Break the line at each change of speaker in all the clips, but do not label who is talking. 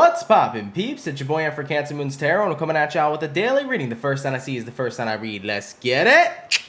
What's poppin', peeps? It's your boy for CancerMoonsTarot, and I'm coming at y'all with a daily reading. The first sign I see is the first sign I read. Let's get it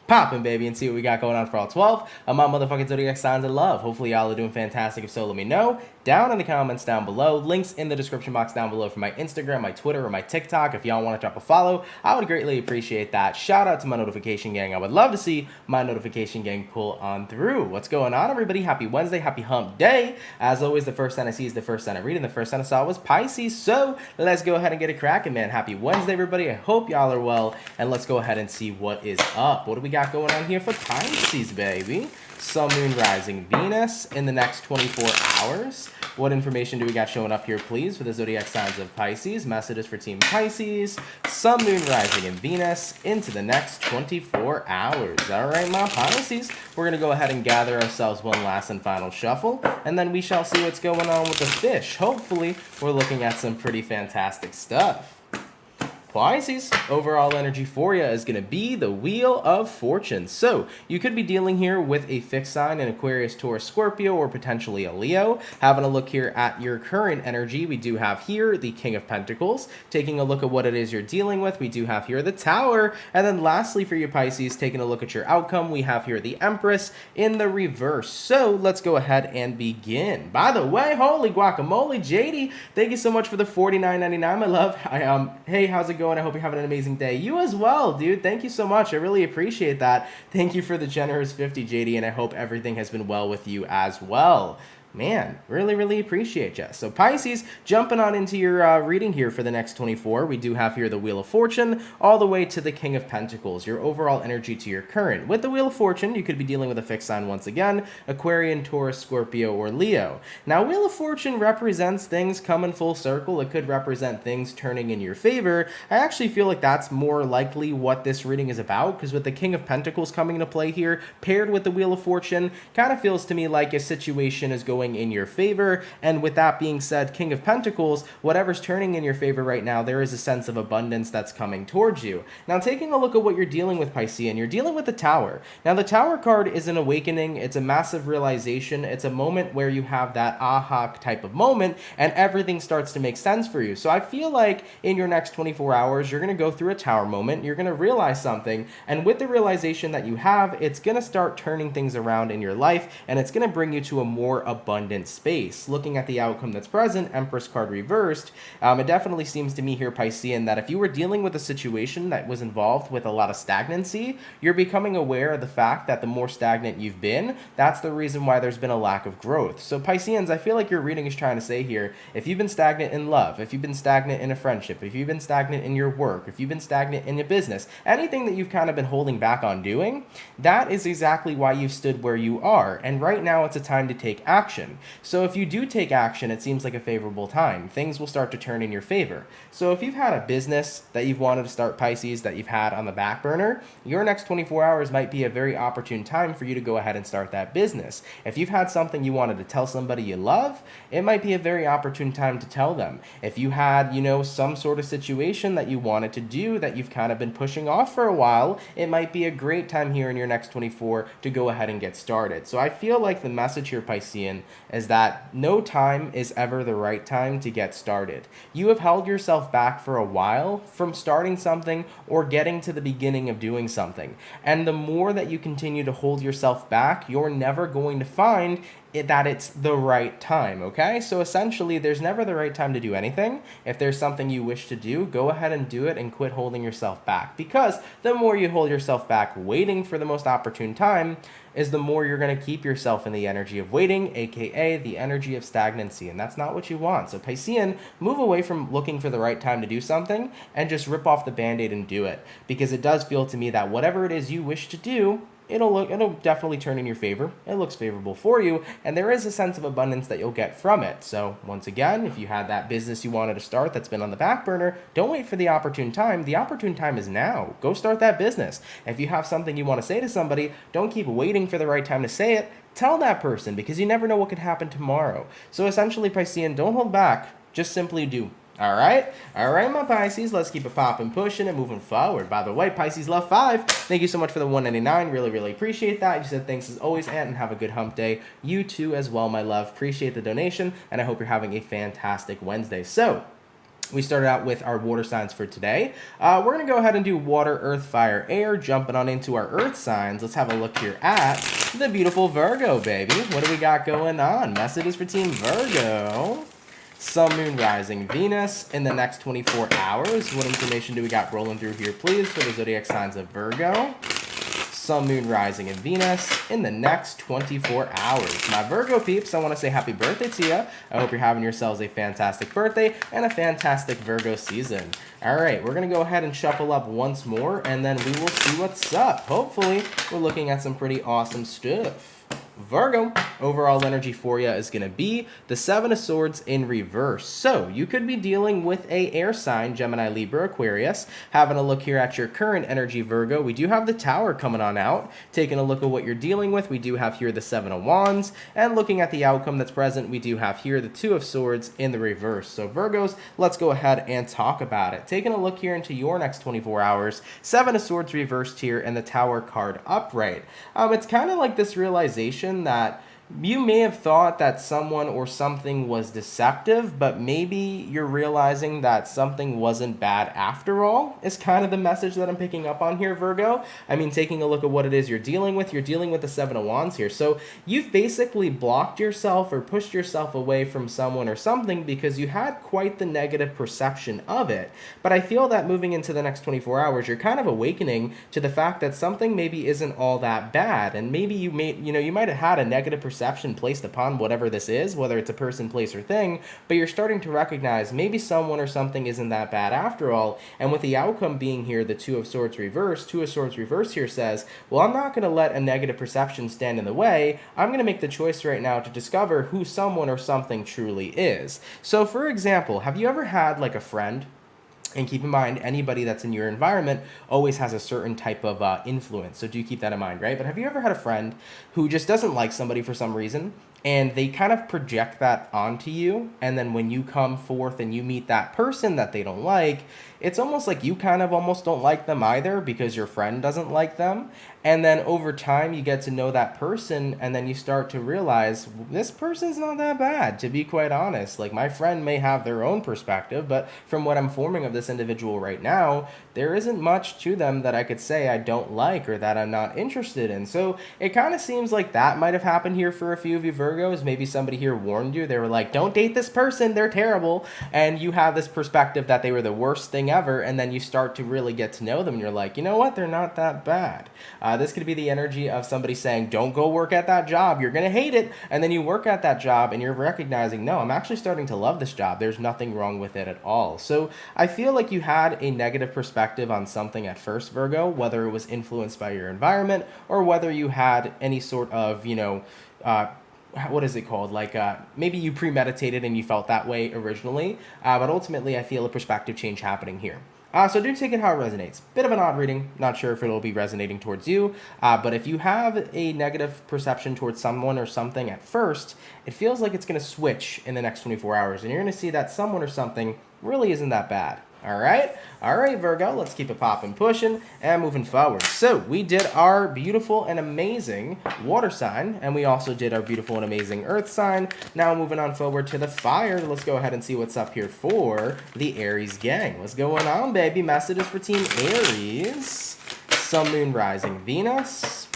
poppin', baby, and see what we got going on for all 12 of my motherfucking zodiac signs of love. Hopefully y'all are doing fantastic. If so, let me know down in the comments down below. Links in the description box down below for my Instagram, my Twitter, or my TikTok. If y'all want to drop a follow, I would greatly appreciate that. Shout out to my notification gang. I would love to see my notification gang pull on through. What's going on, everybody? Happy Wednesday, happy hump day. As always, the first sign I see is the first sign I read, and the first sign I saw was Pisces. So let's go ahead and get it cracking, man. Happy Wednesday, everybody. I hope y'all are well, and let's go ahead and see what is up. What do we got going on here for Pisces, baby? Sun, Moon, Rising, Venus in the next 24 hours. What information do we got showing up here, please, for the zodiac signs of Pisces? Messages for Team Pisces, Sun, Moon, Rising, and Venus into the next 24 hours. All right, my Pisces, we're going to go ahead and gather ourselves one last and final shuffle, and then we shall see what's going on with the fish. Hopefully, we're looking at some pretty fantastic stuff. Pisces, overall energy for you is going to be the Wheel of Fortune. So, you could be dealing here with a fixed sign, an Aquarius, Taurus, Scorpio, or potentially a Leo. Having a look here at your current energy, we do have here the King of Pentacles. Taking a look at what it is you're dealing with, we do have here the Tower. And then lastly for you Pisces, taking a look at your outcome, we have here the Empress in the reverse. So, let's go ahead and begin. By the way, holy guacamole, JD, thank you so much for the $49.99, my love. Hey, how's it going? I hope you're having an amazing day. You as well, dude. Thank you so much. I really appreciate that. Thank you for the generous 50, JD, and I hope everything has been well with you as well. Man, really appreciate you. So Pisces, jumping on into your reading here for the next 24, we do have here the Wheel of Fortune all the way to the King of Pentacles, your overall energy to your current. With the Wheel of Fortune, you could be dealing with a fixed sign once again, Aquarian, Taurus, Scorpio, or Leo. Now, Wheel of Fortune represents things coming full circle. It could represent things turning in your favor. I actually feel like that's more likely what this reading is about, because with the King of Pentacles coming into play here, paired with the Wheel of Fortune, kind of feels to me like a situation is going in your favor. And with that being said, King of Pentacles, whatever's turning in your favor right now, there is a sense of abundance that's coming towards you. Now, taking a look at what you're dealing with, Piscean, you're dealing with the Tower. Now, the Tower card is an awakening. It's a massive realization. It's a moment where you have that aha type of moment and everything starts to make sense for you. So I feel like in your next 24 hours, you're going to go through a Tower moment. You're going to realize something. And with the realization that you have, it's going to start turning things around in your life, and it's going to bring you to a more abundant space. Looking at the outcome that's present, Empress card reversed, it definitely seems to me here, Piscean, that if you were dealing with a situation that was involved with a lot of stagnancy, you're becoming aware of the fact that the more stagnant you've been, that's the reason why there's been a lack of growth. So Pisceans, I feel like your reading is trying to say here, if you've been stagnant in love, if you've been stagnant in a friendship, if you've been stagnant in your work, if you've been stagnant in your business, anything that you've kind of been holding back on doing, that is exactly why you've stood where you are. And right now it's a time to take action. So if you do take action, it seems like a favorable time. Things will start to turn in your favor. So if you've had a business that you've wanted to start, Pisces, that you've had on the back burner, your next 24 hours might be a very opportune time for you to go ahead and start that business. If you've had something you wanted to tell somebody you love, it might be a very opportune time to tell them. If you had, some sort of situation that you wanted to do that you've kind of been pushing off for a while, it might be a great time here in your next 24 to go ahead and get started. So I feel like the message here, Piscean, is that no time is ever the right time to get started. You have held yourself back for a while from starting something or getting to the beginning of doing something. And the more that you continue to hold yourself back, you're never going to find that it's the right time, okay? So essentially, there's never the right time to do anything. If there's something you wish to do, go ahead and do it and quit holding yourself back. Because the more you hold yourself back waiting for the most opportune time, is the more you're going to keep yourself in the energy of waiting, aka the energy of stagnancy, and that's not what you want. So Piscean, move away from looking for the right time to do something and just rip off the band-aid and do it. Because it does feel to me that whatever it is you wish to do, it'll definitely turn in your favor. It looks favorable for you, and there is a sense of abundance that you'll get from it. So once again, if you had that business you wanted to start that's been on the back burner, don't wait for the opportune time. The opportune time is now. Go start that business. If you have something you want to say to somebody, don't keep waiting for the right time to say it. Tell that person, because you never know what could happen tomorrow. So essentially, Piscean, don't hold back. Just simply do. All right, my Pisces, let's keep it popping, pushing, and moving forward. By the way, Pisces Love 5, thank you so much for the 199. Really appreciate that. You said thanks as always, Aunt, and have a good hump day. You too as well, my love. Appreciate the donation, and I hope you're having a fantastic Wednesday. So, we started out with our water signs for today. We're going to go ahead and do water, earth, fire, air. Jumping on into our earth signs. Let's have a look here at the beautiful Virgo, baby. What do we got going on? Messages for Team Virgo. Sun, Moon, Rising, Venus in the next 24 hours. What information do we got rolling through here, please, for the zodiac signs of Virgo? Sun, Moon, Rising, and Venus in the next 24 hours. My Virgo peeps, I want to say happy birthday to you. I hope you're having yourselves a fantastic birthday and a fantastic Virgo season. All right, we're going to go ahead and shuffle up once more, and then we will see what's up. Hopefully, we're looking at some pretty awesome stuff. Virgo, overall energy for you is going to be the Seven of Swords in reverse. So you could be dealing with a air sign, Gemini, Libra, Aquarius. Having a look here at your current energy, Virgo, we do have the Tower coming on out. Taking a look at what you're dealing with, we do have here the Seven of Wands. And looking at the outcome that's present, we do have here the Two of Swords in the reverse. So Virgos, let's go ahead and talk about it. Taking a look here into your next 24 hours, Seven of Swords reversed here and the Tower card upright. It's kind of like this realization that you may have thought that someone or something was deceptive, but maybe you're realizing that something wasn't bad after all, is kind of the message that I'm picking up on here, Virgo. I mean, taking a look at what it is you're dealing with the Seven of Wands here. So you've basically blocked yourself or pushed yourself away from someone or something because you had quite the negative perception of it. But I feel that moving into the next 24 hours, you're kind of awakening to the fact that something maybe isn't all that bad. And maybe you might have had a negative perception placed upon whatever this is, whether it's a person, place, or thing, but you're starting to recognize maybe someone or something isn't that bad after all. And with the outcome being here, the Two of Swords reverse here says, well, I'm not going to let a negative perception stand in the way. I'm going to make the choice right now to discover who someone or something truly is. So for example, have you ever had like a friend? And keep in mind, anybody that's in your environment always has a certain type of influence. So do keep that in mind, right? But have you ever had a friend who just doesn't like somebody for some reason, and they kind of project that onto you, and then when you come forth and you meet that person that they don't like, it's almost like you kind of almost don't like them either because your friend doesn't like them. And then over time, you get to know that person, and then you start to realize, this person's not that bad, to be quite honest. Like, my friend may have their own perspective, but from what I'm forming of this individual right now, there isn't much to them that I could say I don't like or that I'm not interested in. So it kind of seems like that might have happened here for a few of you Virgos. Maybe somebody here warned you. They were like, don't date this person, they're terrible. And you have this perspective that they were the worst thing ever, and then you start to really get to know them, and you're like, you know what, they're not that bad. This could be the energy of somebody saying, don't go work at that job, you're going to hate it, and then you work at that job, and you're recognizing, no, I'm actually starting to love this job, there's nothing wrong with it at all. So I feel like you had a negative perspective on something at first, Virgo, whether it was influenced by your environment, or whether you had any sort of, what is it called? Like, maybe you premeditated and you felt that way originally, but ultimately I feel a perspective change happening here. So do take it how it resonates. Bit of an odd reading. Not sure if it'll be resonating towards you, but if you have a negative perception towards someone or something at first, it feels like it's going to switch in the next 24 hours, and you're going to see that someone or something really isn't that bad. All right, Virgo, let's keep it popping, pushing, and moving forward. So we did our beautiful and amazing water sign, and we also did our beautiful and amazing earth sign. Now moving on forward to the fire, let's go ahead and see what's up here for the Aries gang. What's going on, baby? Messages for Team Aries. Sun, Moon, Rising, Venus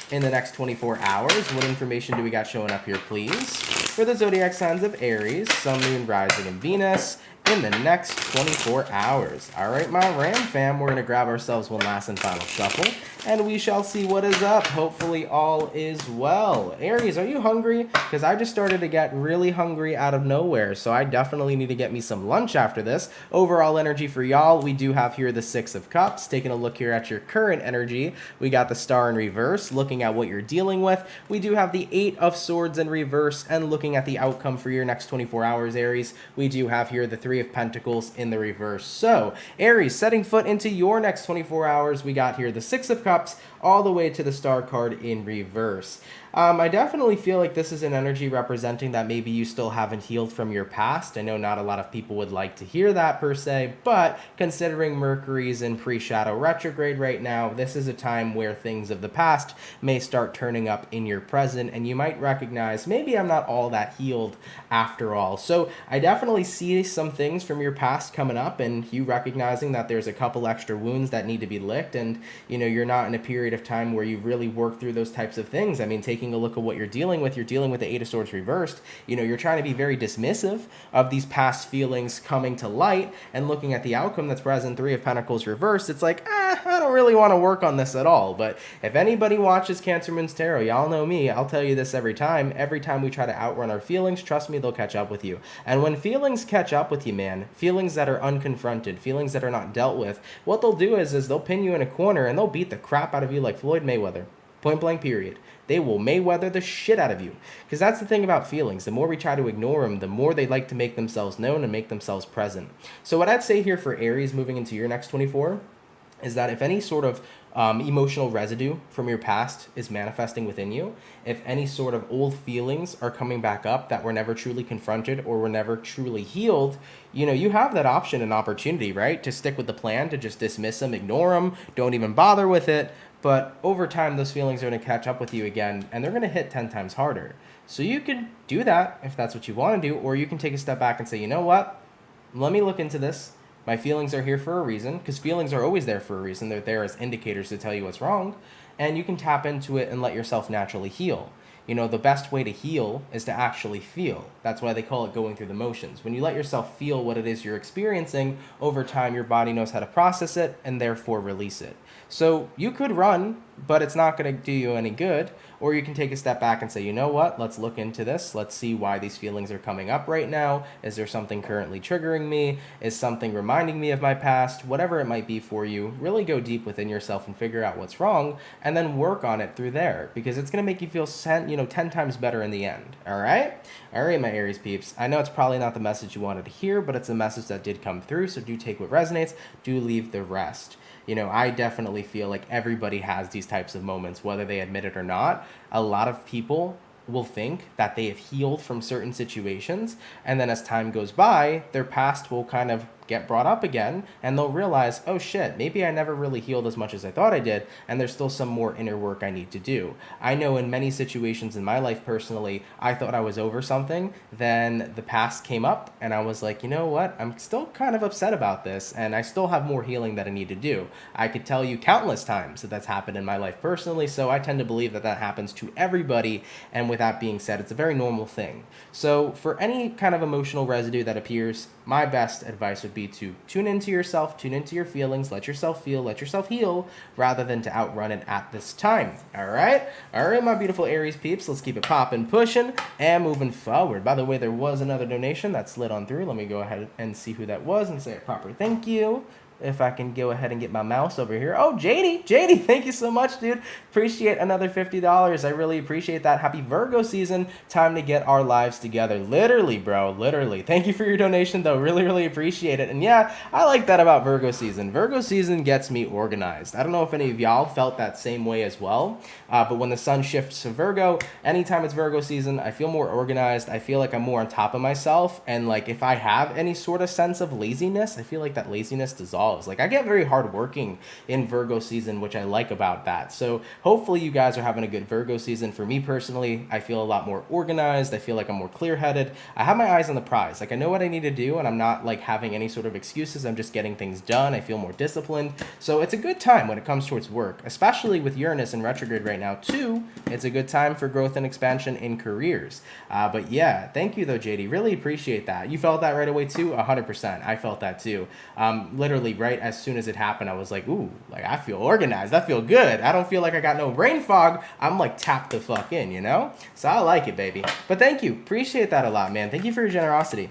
in the next 24 hours. What information do we got showing up here, please? For the zodiac signs of Aries, Sun, Moon, Rising, and Venus in the next 24 hours. All right, my Ram fam, we're going to grab ourselves one last and final shuffle, and we shall see what is up. Hopefully all is well. Aries, are you hungry? Because I just started to get really hungry out of nowhere, so I definitely need to get me some lunch after this. Overall energy for y'all, we do have here the Six of Cups. Taking a look here at your current energy, we got the Star in reverse. Looking at what you're dealing with, we do have the Eight of Swords in reverse, and looking at the outcome for your next 24 hours, Aries, we do have here the Three of Pentacles in the reverse. So, Aries, setting foot into your next 24 hours, we got here the Six of Cups all the way to the Star card in reverse. I definitely feel like this is an energy representing that maybe you still haven't healed from your past. I know not a lot of people would like to hear that per se, but considering Mercury's in pre-shadow retrograde right now, this is a time where things of the past may start turning up in your present, and you might recognize maybe I'm not all that healed after all. So I definitely see some things from your past coming up, and you recognizing that there's a couple extra wounds that need to be licked, and you're not in a period of time where you really work through those types of things. I mean, taking a look at what you're dealing with the Eight of Swords reversed. You're trying to be very dismissive of these past feelings coming to light, and looking at the outcome that's present, Three of Pentacles reversed, it's like, I don't really want to work on this at all. But if anybody watches Cancer Moon's Tarot, y'all know me, I'll tell you this every time we try to outrun our feelings, trust me, they'll catch up with you. And when feelings catch up with you, man, feelings that are unconfronted, feelings that are not dealt with, what they'll do is they'll pin you in a corner and they'll beat the crap out of you like Floyd Mayweather. Point blank period. They will Mayweather the shit out of you. Because that's the thing about feelings. The more we try to ignore them, the more they like to make themselves known and make themselves present. So what I'd say here for Aries moving into your next 24 is that if any sort of emotional residue from your past is manifesting within you, if any sort of old feelings are coming back up that were never truly confronted or were never truly healed, you have that option and opportunity, right? To stick with the plan, to just dismiss them, ignore them, don't even bother with it. But over time, those feelings are going to catch up with you again, and they're going to hit 10 times harder. So you can do that if that's what you want to do, or you can take a step back and say, you know what? Let me look into this. My feelings are here for a reason, because feelings are always there for a reason. They're there as indicators to tell you what's wrong, and you can tap into it and let yourself naturally heal. The best way to heal is to actually feel. That's why they call it going through the motions. When you let yourself feel what it is you're experiencing, over time your body knows how to process it and therefore release it. So you could run, but it's not going to do you any good. Or you can take a step back and say, you know what, let's look into this. Let's see why these feelings are coming up right now. Is there something currently triggering me? Is something reminding me of my past? Whatever it might be for you, really go deep within yourself and figure out what's wrong, and then work on it through there, because it's going to make you feel 10 times better in the end. All right, my Aries peeps. I know it's probably not the message you wanted to hear, but it's a message that did come through, so do take what resonates, do leave the rest. I definitely feel like everybody has these types of moments, whether they admit it or not. A lot of people will think that they have healed from certain situations, and then as time goes by, their past will kind of get brought up again, and they'll realize, oh shit, maybe I never really healed as much as I thought I did, and there's still some more inner work I need to do. I know in many situations in my life personally, I thought I was over something, then the past came up, and I was like, you know what, I'm still kind of upset about this, and I still have more healing that I need to do. I could tell you countless times that that's happened in my life personally, so I tend to believe that that happens to everybody, and with that being said, it's a very normal thing. So for any kind of emotional residue that appears, my best advice would be to tune into yourself, tune into your feelings, let yourself feel, let yourself heal, rather than to outrun it at this time. All right, my beautiful Aries peeps, let's keep it popping, pushing, and moving forward. By the way, there was another donation that slid on through. Let me go ahead and see who that was and say a proper thank you. If I can go ahead and get my mouse over here. Oh, JD, thank you so much, dude. Appreciate another $50. I really appreciate that. Happy Virgo season. Time to get our lives together. Literally, bro. Literally. Thank you for your donation, though. Really, really appreciate it. And yeah, I like that about Virgo season. Virgo season gets me organized. I don't know if any of y'all felt that same way as well. But when the sun shifts to Virgo, anytime it's Virgo season, I feel more organized. I feel like I'm more on top of myself. And like if I have any sort of sense of laziness, I feel like that laziness dissolves. Like I get very hardworking in Virgo season, which I like about that. So hopefully you guys are having a good Virgo season. For me personally, I feel a lot more organized. I feel like I'm more clear-headed. I have my eyes on the prize. Like I know what I need to do, and I'm not like having any sort of excuses. I'm just getting things done. I feel more disciplined. So it's a good time when it comes towards work, especially with Uranus in retrograde right now too. It's a good time for growth and expansion in careers. But yeah, thank you though, JD. Really appreciate that. You felt that right away too? 100%. I felt that too. Literally right as soon as it happened, I was like, ooh, like I feel organized. I feel good. I don't feel like I got no brain fog. I'm like tapped the fuck in, you know? So I like it, baby. But thank you. Appreciate that a lot, man. Thank you for your generosity.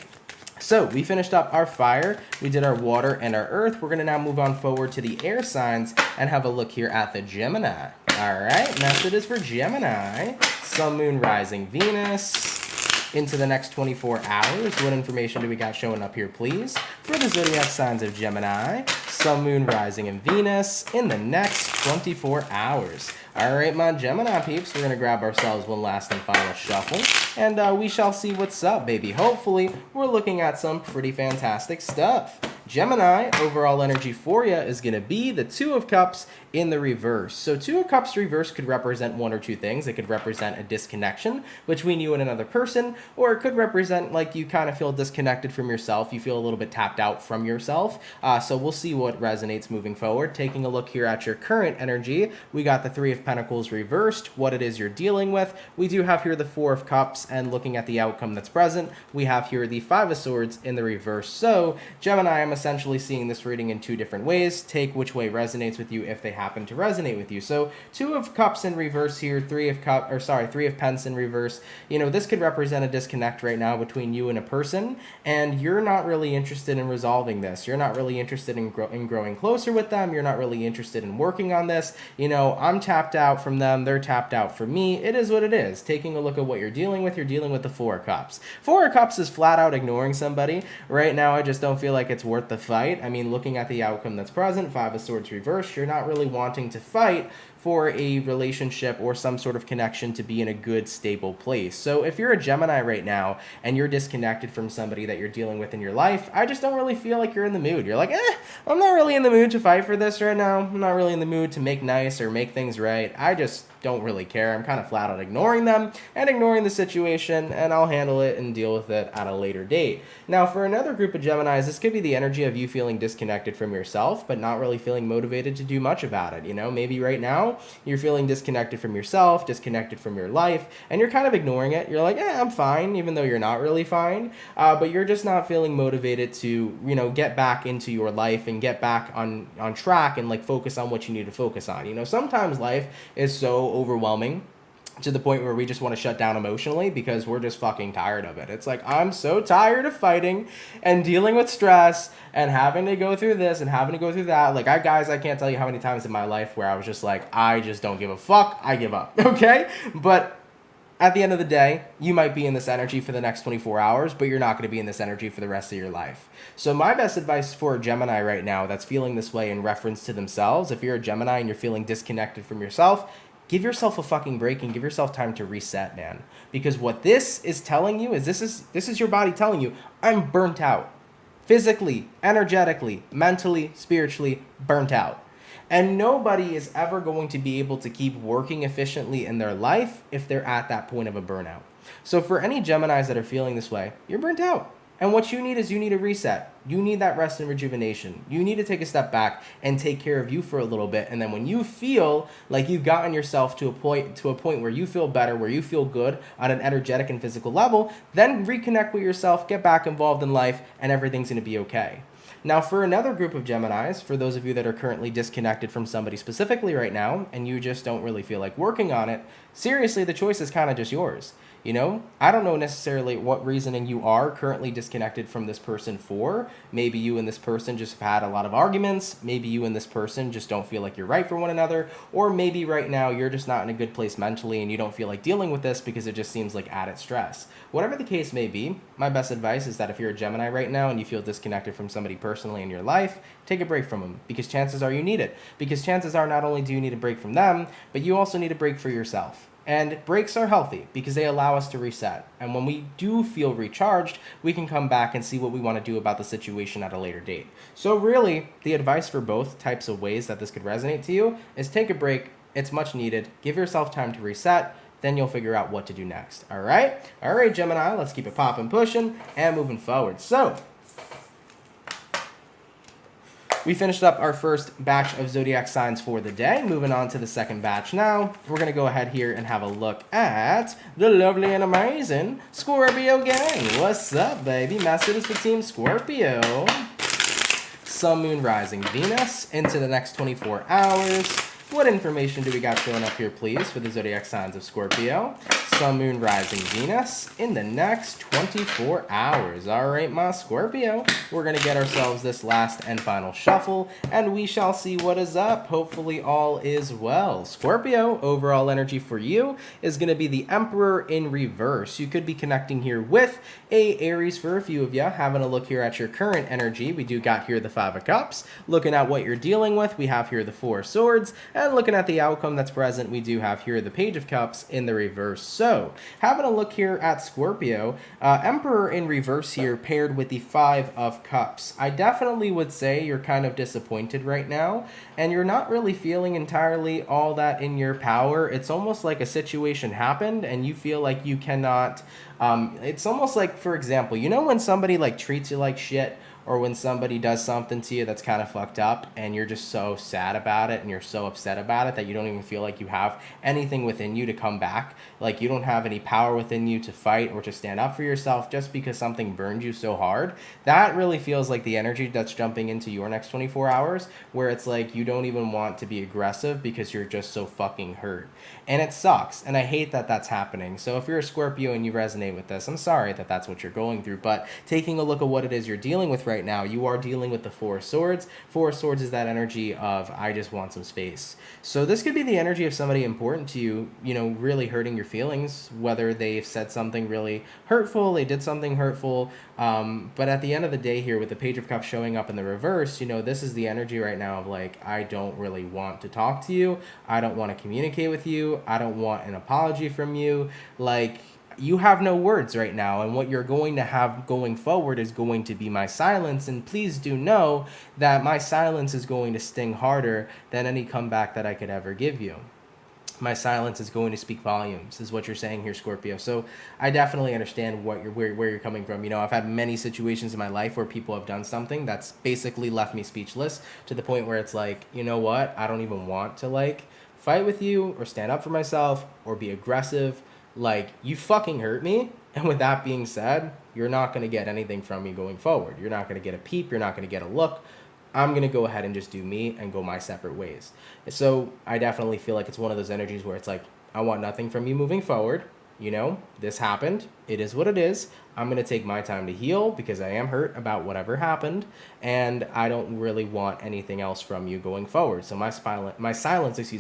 So we finished up our fire, we did our water and our earth. We're going to now move on forward to the air signs and have a look here at the Gemini. All right, message is for Gemini. Sun, Moon, Rising, Venus. into the next 24 hours. What information do we got showing up here, please? For the zodiac signs of Gemini, Sun, Moon, Rising, and Venus in the next 24 hours. All right, my Gemini peeps, we're going to grab ourselves one last and final shuffle, and we shall see what's up, baby. Hopefully, we're looking at some pretty fantastic stuff. Gemini, overall energy for you is going to be the Two of Cups in the reverse. So Two of Cups reverse could represent one or two things. It could represent a disconnection between you and another person, or it could represent like you kind of feel disconnected from yourself. You feel a little bit tapped out from yourself. So we'll see what resonates moving forward. Taking a look here at your current energy, we got the Three of Pentacles reversed, what it is you're dealing with. We do have here the Four of Cups, and looking at the outcome that's present, we have here the Five of Swords in the reverse. So Gemini, I'm essentially seeing this reading in two different ways. Take which way resonates with you if they happen to resonate with you. So Two of Cups in reverse here, Three of Pence in reverse. You know, this could represent a disconnect right now between you and a person, and you're not really interested in resolving this. You're not really interested in growing closer with them. You're not really interested in working on this. You know, I'm tapped out from them. They're tapped out from me. It is what it is. Taking a look at what you're dealing with the Four of Cups. Four of Cups is flat out ignoring somebody. Right now, I just don't feel like it's worth the fight. I mean, looking at the outcome that's present, Five of Swords reversed, you're not really wanting to fight for a relationship or some sort of connection to be in a good, stable place. So if you're a Gemini right now and you're disconnected from somebody that you're dealing with in your life, I just don't really feel like you're in the mood. You're like, I'm not really in the mood to fight for this right now. I'm not really in the mood to make nice or make things right. I just don't really care. I'm kind of flat out ignoring them and ignoring the situation, and I'll handle it and deal with it at a later date. Now, for another group of Geminis, this could be the energy of you feeling disconnected from yourself, but not really feeling motivated to do much about it. You know, maybe right now you're feeling disconnected from yourself, disconnected from your life, and you're kind of ignoring it. You're like, I'm fine, even though you're not really fine, but you're just not feeling motivated to, you know, get back into your life and get back on track and like focus on what you need to focus on. You know, sometimes life is so overwhelming to the point where we just want to shut down emotionally because we're just fucking tired of it. It's like, I'm so tired of fighting and dealing with stress and having to go through this and having to go through that. Like, I can't tell you how many times in my life where I was just like, I just don't give a fuck. I give up. Okay? But at the end of the day, you might be in this energy for the next 24 hours, but you're not going to be in this energy for the rest of your life. So my best advice for a Gemini right now that's feeling this way in reference to themselves, if you're a Gemini and you're feeling disconnected from yourself, give yourself a fucking break and give yourself time to reset, man. Because what this is telling you is this is your body telling you, I'm burnt out. Physically, energetically, mentally, spiritually, burnt out. And nobody is ever going to be able to keep working efficiently in their life if they're at that point of a burnout. So for any Geminis that are feeling this way, you're burnt out. And what you need is you need a reset. You need that rest and rejuvenation. You need to take a step back and take care of you for a little bit. And then when you feel like you've gotten yourself to a point where you feel better, where you feel good on an energetic and physical level, then reconnect with yourself, get back involved in life, and everything's going to be okay. Now, for another group of Geminis, for those of you that are currently disconnected from somebody specifically right now, and you just don't really feel like working on it, seriously, the choice is kind of just yours. You know, I don't know necessarily what reasoning you are currently disconnected from this person for. Maybe you and this person just have had a lot of arguments. Maybe you and this person just don't feel like you're right for one another. Or maybe right now you're just not in a good place mentally and you don't feel like dealing with this because it just seems like added stress. Whatever the case may be, my best advice is that if you're a Gemini right now and you feel disconnected from somebody personally in your life, take a break from them, because chances are you need it. Because chances are not only do you need a break from them, but you also need a break for yourself. And breaks are healthy because they allow us to reset. And when we do feel recharged, we can come back and see what we want to do about the situation at a later date. So really, the advice for both types of ways that this could resonate to you is take a break. It's much needed. Give yourself time to reset. Then you'll figure out what to do next. All right? All right, Gemini, let's keep it popping, pushing, and moving forward. So we finished up our first batch of zodiac signs for the day. Moving on to the second batch now. We're going to go ahead here and have a look at the lovely and amazing Scorpio gang. What's up, baby? Messages for Team Scorpio. Sun, Moon, Rising, Venus into the next 24 hours. What information do we got showing up here, please, for the zodiac signs of Scorpio? Sun, Moon, Rising, Venus in the next 24 hours. All right, my Scorpio, we're going to get ourselves this last and final shuffle, and we shall see what is up. Hopefully all is well. Scorpio, overall energy for you is going to be the Emperor in reverse. You could be connecting here with a Aries for a few of you. Having a look here at your current energy, we do got here the Five of Cups. Looking at what you're dealing with, we have here the Four of Swords, and looking at the outcome that's present, we do have here the Page of Cups in the reverse. So, having a look here at Scorpio, Emperor in reverse here paired with the Five of Cups. I definitely would say you're kind of disappointed right now, and you're not really feeling entirely all that in your power. It's almost like a situation happened, and you feel like you cannot, it's almost like, for example, you know when somebody like treats you like shit, or when somebody does something to you that's kind of fucked up and you're just so sad about it and you're so upset about it that you don't even feel like you have anything within you to come back. Like you don't have any power within you to fight or to stand up for yourself just because something burned you so hard. That really feels like the energy that's jumping into your next 24 hours, where it's like you don't even want to be aggressive because you're just so fucking hurt. And it sucks. And I hate that that's happening. So if you're a Scorpio and you resonate with this, I'm sorry that that's what you're going through. But taking a look at what it is you're dealing with right now, you are dealing with the Four of Swords. Four of Swords is that energy of, I just want some space. So this could be the energy of somebody important to you, you know, really hurting your feelings, whether they've said something really hurtful, they did something hurtful. But at the end of the day here, with the Page of Cups showing up in the reverse, you know, this is the energy right now of like, I don't really want to talk to you. I don't want to communicate with you. I don't want an apology from you. Like, you have no words right now, and what you're going to have going forward is going to be my silence, and please do know that my silence is going to sting harder than any comeback that I could ever give you. My silence is going to speak volumes, is what you're saying here, Scorpio. So I definitely understand what where you're coming from. You know, I've had many situations in my life where people have done something that's basically left me speechless, to the point where it's like, you know what, I don't even want to like fight with you or stand up for myself or be aggressive. Like, you fucking hurt me, and with that being said, you're not going to get anything from me going forward. You're not going to get a peep, you're not going to get a look. I'm going to go ahead and just do me and go my separate ways. So I definitely feel like it's one of those energies where it's like, I want nothing from you moving forward. You know, this happened. It is what it is. I'm going to take my time to heal because I am hurt about whatever happened, and I don't really want anything else from you going forward. So my silence,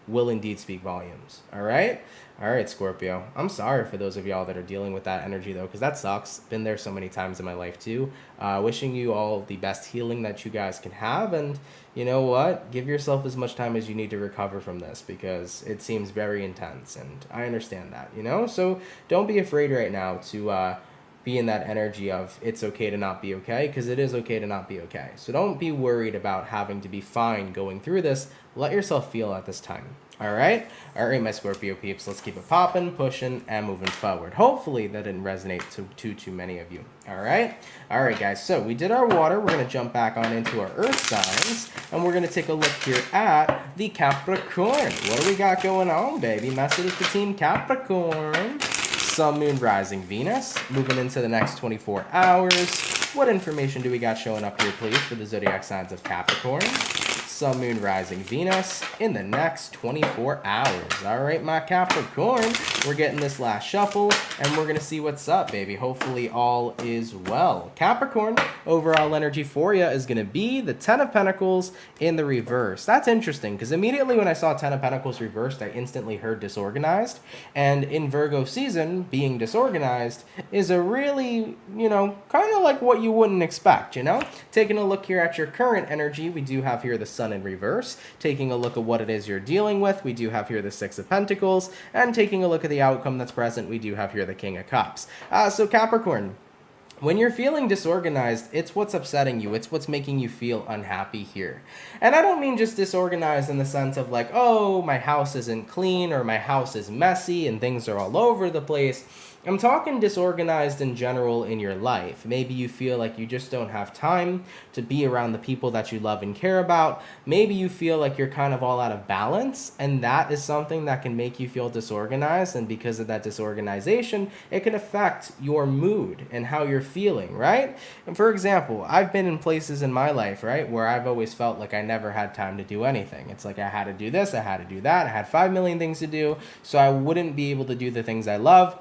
will indeed speak volumes. All right? All right, Scorpio. I'm sorry for those of y'all that are dealing with that energy, though, because that sucks. Been there so many times in my life, too. Wishing you all the best healing that you guys can have, and you know what? Give yourself as much time as you need to recover from this, because it seems very intense, and I understand that, you know? So don't be afraid right now to be in that energy of it's okay to not be okay, because it is okay to not be okay. So don't be worried about having to be fine going through this. Let yourself feel at this time. All right, my Scorpio peeps, let's keep it popping, pushing, and moving forward. Hopefully that didn't resonate to too many of you. All right, guys, so we did our water. We're going to jump back on into our earth signs, and we're going to take a look here at the Capricorn. What do we got going on, baby? Message for Team Capricorn. Sun, Moon, Rising, Venus, moving into the next 24 hours. What information do we got showing up here, please, for the zodiac signs of Capricorn? Sun, Moon, Rising, Venus in the next 24 hours. All right, my Capricorn, we're getting this last shuffle, and we're going to see what's up, baby. Hopefully all is well. Capricorn, overall energy for you is going to be the Ten of Pentacles in the reverse. That's interesting, because immediately when I saw Ten of Pentacles reversed, I instantly heard disorganized. And in Virgo season, being disorganized is a really, you know, kind of like what you wouldn't expect, you know? Taking a look here at your current energy, we do have here the Sun in reverse. Taking a look at what it is you're dealing with, we do have here the Six of Pentacles, and taking a look at the outcome that's present, we do have here the King of Cups. So Capricorn, when you're feeling disorganized, it's what's upsetting you. It's what's making you feel unhappy here. And I don't mean just disorganized in the sense of like, oh, my house isn't clean or my house is messy and things are all over the place. I'm talking disorganized in general in your life. Maybe you feel like you just don't have time to be around the people that you love and care about. Maybe you feel like you're kind of all out of balance, and that is something that can make you feel disorganized. And because of that disorganization, it can affect your mood and how you're feeling, right? And for example, I've been in places in my life, right, where I've always felt like I never had time to do anything. It's like I had to do this, I had to do that, I had 5 million things to do, so I wouldn't be able to do the things I love,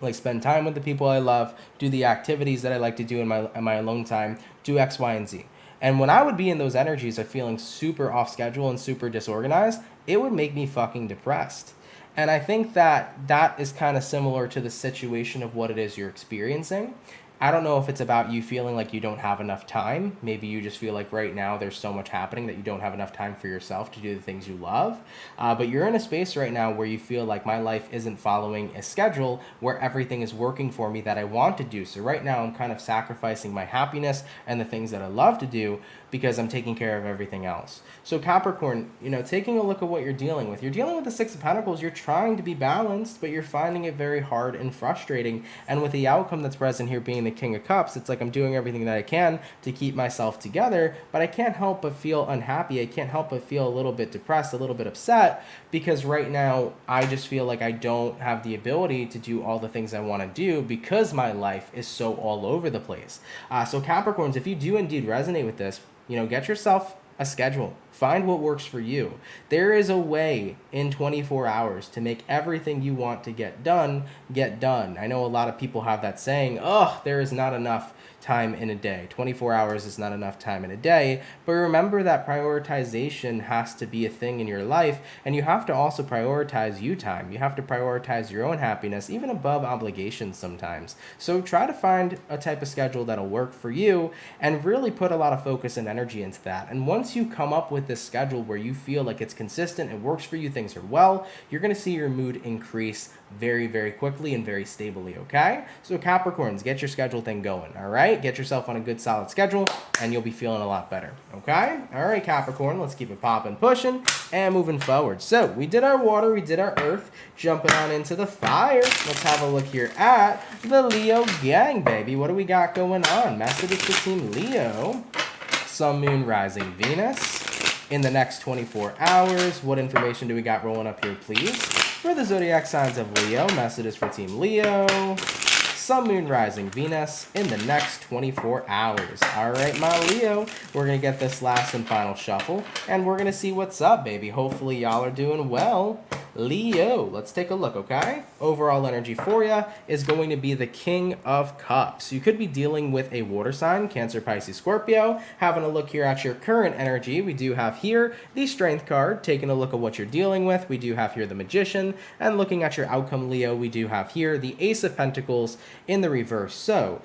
like spend time with the people I love, do the activities that I like to do in my alone time, do X, Y, and Z. And when I would be in those energies of feeling super off schedule and super disorganized, it would make me fucking depressed. And I think that that is kind of similar to the situation of what it is you're experiencing. I don't know if it's about you feeling like you don't have enough time. Maybe you just feel like right now there's so much happening that you don't have enough time for yourself to do the things you love. But you're in a space right now where you feel like my life isn't following a schedule where everything is working for me that I want to do. So right now I'm kind of sacrificing my happiness and the things that I love to do because I'm taking care of everything else. So Capricorn, taking a look at what you're dealing with. You're dealing with the Six of Pentacles. You're trying to be balanced, but you're finding it very hard and frustrating. And with the outcome that's present here being the King of Cups, it's like I'm doing everything that I can to keep myself together, but I can't help but feel unhappy. I can't help but feel a little bit depressed, a little bit upset, because right now I just feel like I don't have the ability to do all the things I want to do because my life is so all over the place. So Capricorns, if you do indeed resonate with this, get yourself a schedule. Find what works for you. There is a way in 24 hours to make everything you want to get done. I know a lot of people have that saying, oh, there is not enough time in a day. 24 hours is not enough time in a day. But remember that prioritization has to be a thing in your life, and you have to also prioritize you time. You have to prioritize your own happiness, even above obligations sometimes. So try to find a type of schedule that'll work for you and really put a lot of focus and energy into that. And once you come up with this schedule where you feel like it's consistent, it works for you, things are well, you're going to see your mood increase very, very quickly and very stably, okay? So Capricorns, get your schedule thing going, all right? Get yourself on a good, solid schedule, and you'll be feeling a lot better, okay? All right, Capricorn, let's keep it popping, pushing, and moving forward. So we did our water, we did our earth, jumping on into the fire. Let's have a look here at the Leo gang, baby. What do we got going on? Messages for Team Leo. Sun, Moon, Rising, Venus. In the next 24 hours, what information do we got rolling up here, please? For the zodiac signs of Leo, messages for Team Leo. Sun, Moon, Rising, Venus in the next 24 hours. All right, my Leo, we're going to get this last and final shuffle, and we're going to see what's up, baby. Hopefully, y'all are doing well. Leo, let's take a look, okay? Overall energy for you is going to be the King of Cups. You could be dealing with a water sign, Cancer, Pisces, Scorpio. Having a look here at your current energy, we do have here the Strength card, taking a look at what you're dealing with. We do have here the Magician, and looking at your outcome, Leo, we do have here the Ace of Pentacles in the reverse. So,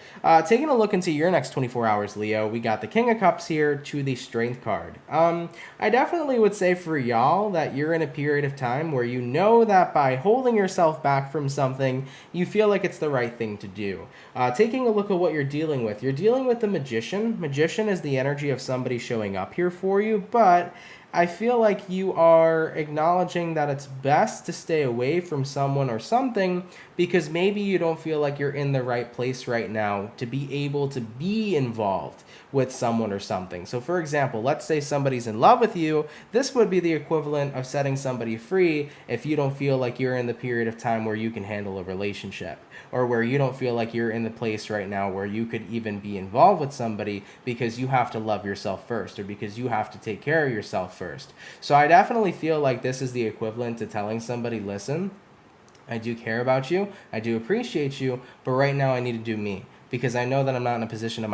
taking a look into your next 24 hours, Leo, we got the King of Cups here to the Strength card. I definitely would say for y'all that you're in a period of time where you know that by holding yourself back from something, you feel like it's the right thing to do. Taking a look at what you're dealing with the Magician. Magician is the energy of somebody showing up here for you, but I feel like you are acknowledging that it's best to stay away from someone or something because maybe you don't feel like you're in the right place right now to be able to be involved with someone or something. So for example, let's say somebody's in love with you. This would be the equivalent of setting somebody free if you don't feel like you're in the period of time where you can handle a relationship, or where you don't feel like you're in the place right now where you could even be involved with somebody because you have to love yourself first, or because you have to take care of yourself first. So I definitely feel like this is the equivalent to telling somebody, listen, I do care about you, I do appreciate you, but right now I need to do me. Because I know that I'm not in a position in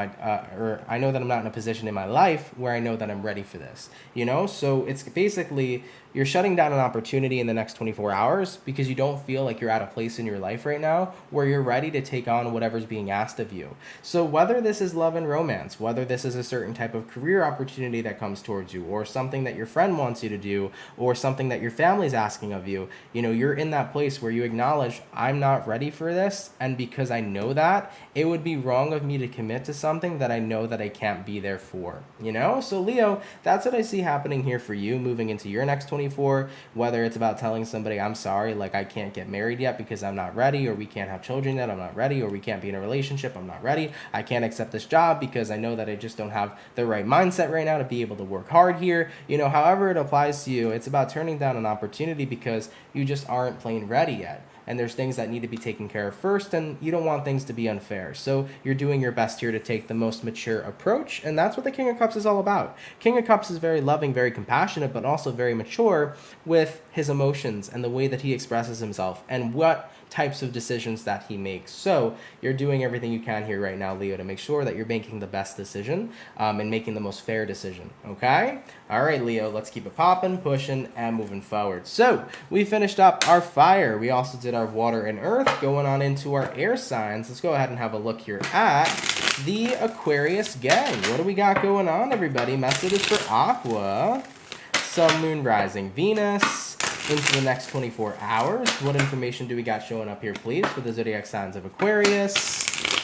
my life where I know that I'm ready for this, So it's basically you're shutting down an opportunity in the next 24 hours because you don't feel like you're at a place in your life right now where you're ready to take on whatever's being asked of you. So whether this is love and romance, whether this is a certain type of career opportunity that comes towards you, or something that your friend wants you to do, or something that your family's asking of you, you're in that place where you acknowledge, I'm not ready for this, and because I know that, it would be be wrong of me to commit to something that I know that I can't be there for, you know? So Leo, that's what I see happening here for you moving into your next 24, whether it's about telling somebody, I'm sorry, like I can't get married yet because I'm not ready, or we can't have children yet, I'm not ready, or we can't be in a relationship, I'm not ready, I can't accept this job because I know that I just don't have the right mindset right now to be able to work hard here. You know, however it applies to you, it's about turning down an opportunity because you just aren't plain ready yet. And there's things that need to be taken care of first, and you don't want things to be unfair. So you're doing your best here to take the most mature approach, and that's what the King of Cups is all about. King of Cups is very loving, very compassionate, but also very mature with his emotions and the way that he expresses himself and what types of decisions that he makes. So you're doing everything you can here right now, Leo, to make sure that you're making the best decision and making the most fair decision, okay? All right, Leo, let's keep it popping, pushing, and moving forward. So we finished up our fire. We also did our water and earth, going on into our air signs. Let's go ahead and have a look here at the Aquarius gang. What do we got going on, everybody? Messages for Aqua, Sun, Moon, Rising, Venus, into the next 24 hours. What information do we got showing up here, please, for the zodiac signs of Aquarius,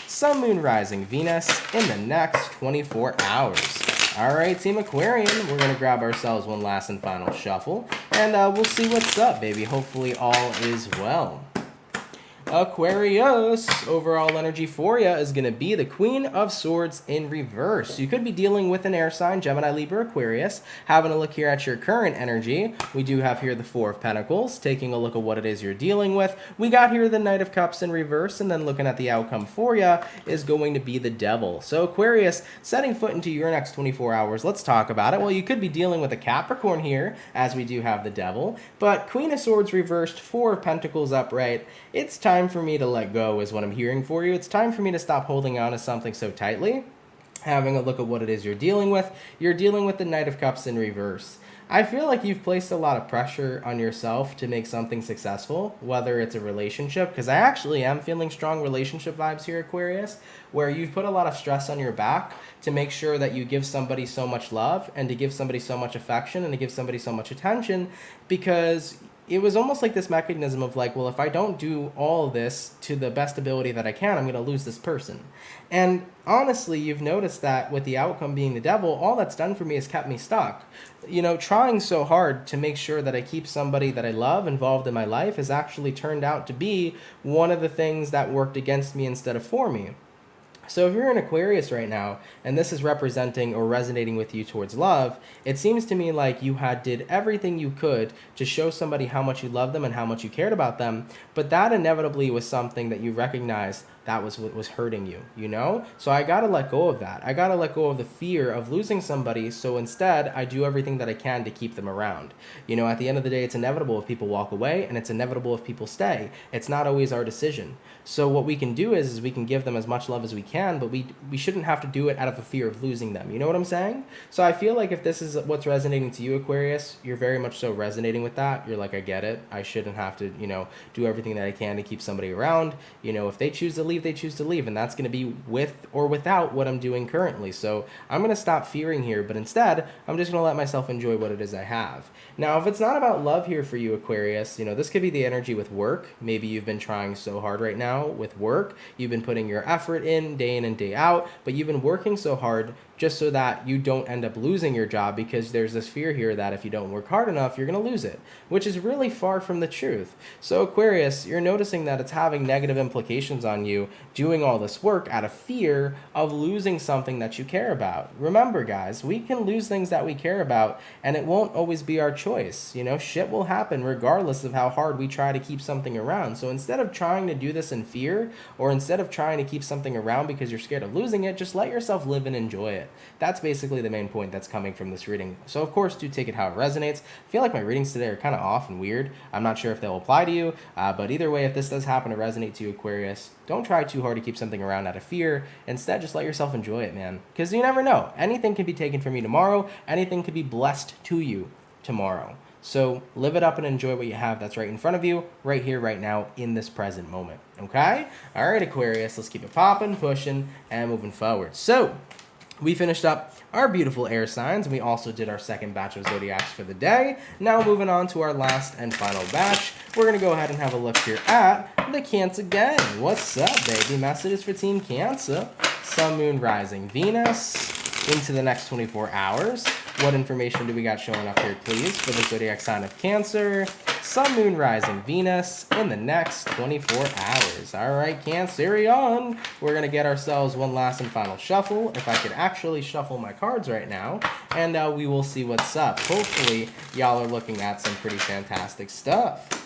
Sun, Moon, Rising, Venus in the next 24 hours? All right, Team Aquarian, we're going to grab ourselves one last and final shuffle, and we'll see what's up, baby. Hopefully all is well. Aquarius, overall energy for you is going to be the Queen of Swords in reverse. You could be dealing with an air sign, Gemini, Libra, Aquarius. Having a look here at your current energy, we do have here the Four of Pentacles, taking a look at what it is you're dealing with. We got here the Knight of Cups in reverse, and then looking at the outcome for you is going to be the Devil. So Aquarius, setting foot into your next 24 hours, let's talk about it. Well, you could be dealing with a Capricorn here, as we do have the Devil, but Queen of Swords reversed, Four of Pentacles upright. It's time for me to let go is what I'm hearing for you. It's time for me to stop holding on to something so tightly. Having a look at what it is you're dealing with. You're dealing with the Knight of Cups in reverse. I feel like you've placed a lot of pressure on yourself to make something successful, whether it's a relationship, because I actually am feeling strong relationship vibes here, Aquarius, where you've put a lot of stress on your back to make sure that you give somebody so much love and to give somebody so much affection and to give somebody so much attention, because it was almost like this mechanism of like, well, if I don't do all this to the best ability that I can, I'm going to lose this person. And honestly, you've noticed that with the outcome being the Devil, all that's done for me is kept me stuck. You know, trying so hard to make sure that I keep somebody that I love involved in my life has actually turned out to be one of the things that worked against me instead of for me. So if you're in Aquarius right now, and this is representing or resonating with you towards love, it seems to me like you did everything you could to show somebody how much you love them and how much you cared about them, but that inevitably was something that you recognized that was what was hurting you, you know? So I gotta let go of that. I gotta let go of the fear of losing somebody, so instead I do everything that I can to keep them around. You know, at the end of the day, it's inevitable if people walk away, and it's inevitable if people stay. It's not always our decision. So what we can do is we can give them as much love as we can, but we shouldn't have to do it out of a fear of losing them. You know what I'm saying? So I feel like if this is what's resonating to you, Aquarius, you're very much so resonating with that. You're like, I get it. I shouldn't have to, you know, do everything that I can to keep somebody around. You know, if they choose to leave, they choose to leave, and that's going to be with or without what I'm doing currently. So I'm going to stop fearing here, but instead I'm just going to let myself enjoy what it is I have. Now, if it's not about love here for you, Aquarius, you know, this could be the energy with work. Maybe you've been trying so hard right now with work. You've been putting your effort in and day out, but you've been working so hard just so that you don't end up losing your job, because there's this fear here that if you don't work hard enough, you're going to lose it, which is really far from the truth. So Aquarius, you're noticing that it's having negative implications on you doing all this work out of fear of losing something that you care about. Remember, guys, we can lose things that we care about, and it won't always be our choice. You know, shit will happen regardless of how hard we try to keep something around. So instead of trying to do this in fear, or instead of trying to keep something around because you're scared of losing it, just let yourself live and enjoy it. That's basically the main point that's coming from this reading. So of course, do take it how it resonates. I feel like my readings today are kind of off and weird. I'm not sure if they'll apply to you, but either way, if this does happen to resonate to you, Aquarius, don't try too hard to keep something around out of fear. Instead, just let yourself enjoy it, man. Because you never know. Anything can be taken from you tomorrow. Anything could be blessed to you tomorrow. So live it up and enjoy what you have that's right in front of you, right here, right now, in this present moment. Okay? All right, Aquarius, let's keep it popping, pushing, and moving forward. So We finished up our beautiful air signs, and we also did our second batch of zodiacs for the day. Now moving on to our last and final batch, we're going to go ahead and have a look here at the Cancer gang. What's up, baby? Messages for Team Cancer. Sun, Moon, Rising, Venus into the next 24 hours. What information do we got showing up here, please, for the zodiac sign of Cancer? Sun, Moon, Rising, Venus in the next 24 hours. All right, Cancerion. We're going to get ourselves one last and final shuffle. If I could actually shuffle my cards right now, and we will see what's up. Hopefully, y'all are looking at some pretty fantastic stuff.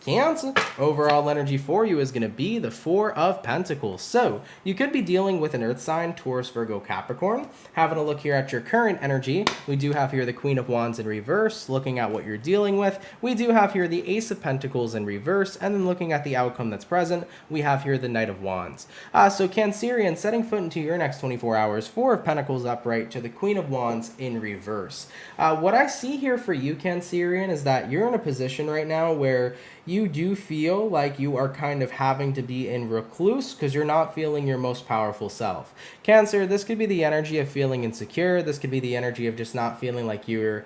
Cancer, overall energy for you is going to be the Four of Pentacles. So you could be dealing with an earth sign, Taurus, Virgo, Capricorn. Having a look here at your current energy, we do have here the Queen of Wands in reverse, looking at what you're dealing with. We do have here the Ace of Pentacles in reverse, and then looking at the outcome that's present, we have here the Knight of Wands. So Cancerian, setting foot into your next 24 hours, Four of Pentacles upright to the Queen of Wands in reverse. What I see here for you, Cancerian, is that you're in a position right now where you do feel like you are kind of having to be in recluse because you're not feeling your most powerful self. Cancer, this could be the energy of feeling insecure. This could be the energy of just not feeling like you're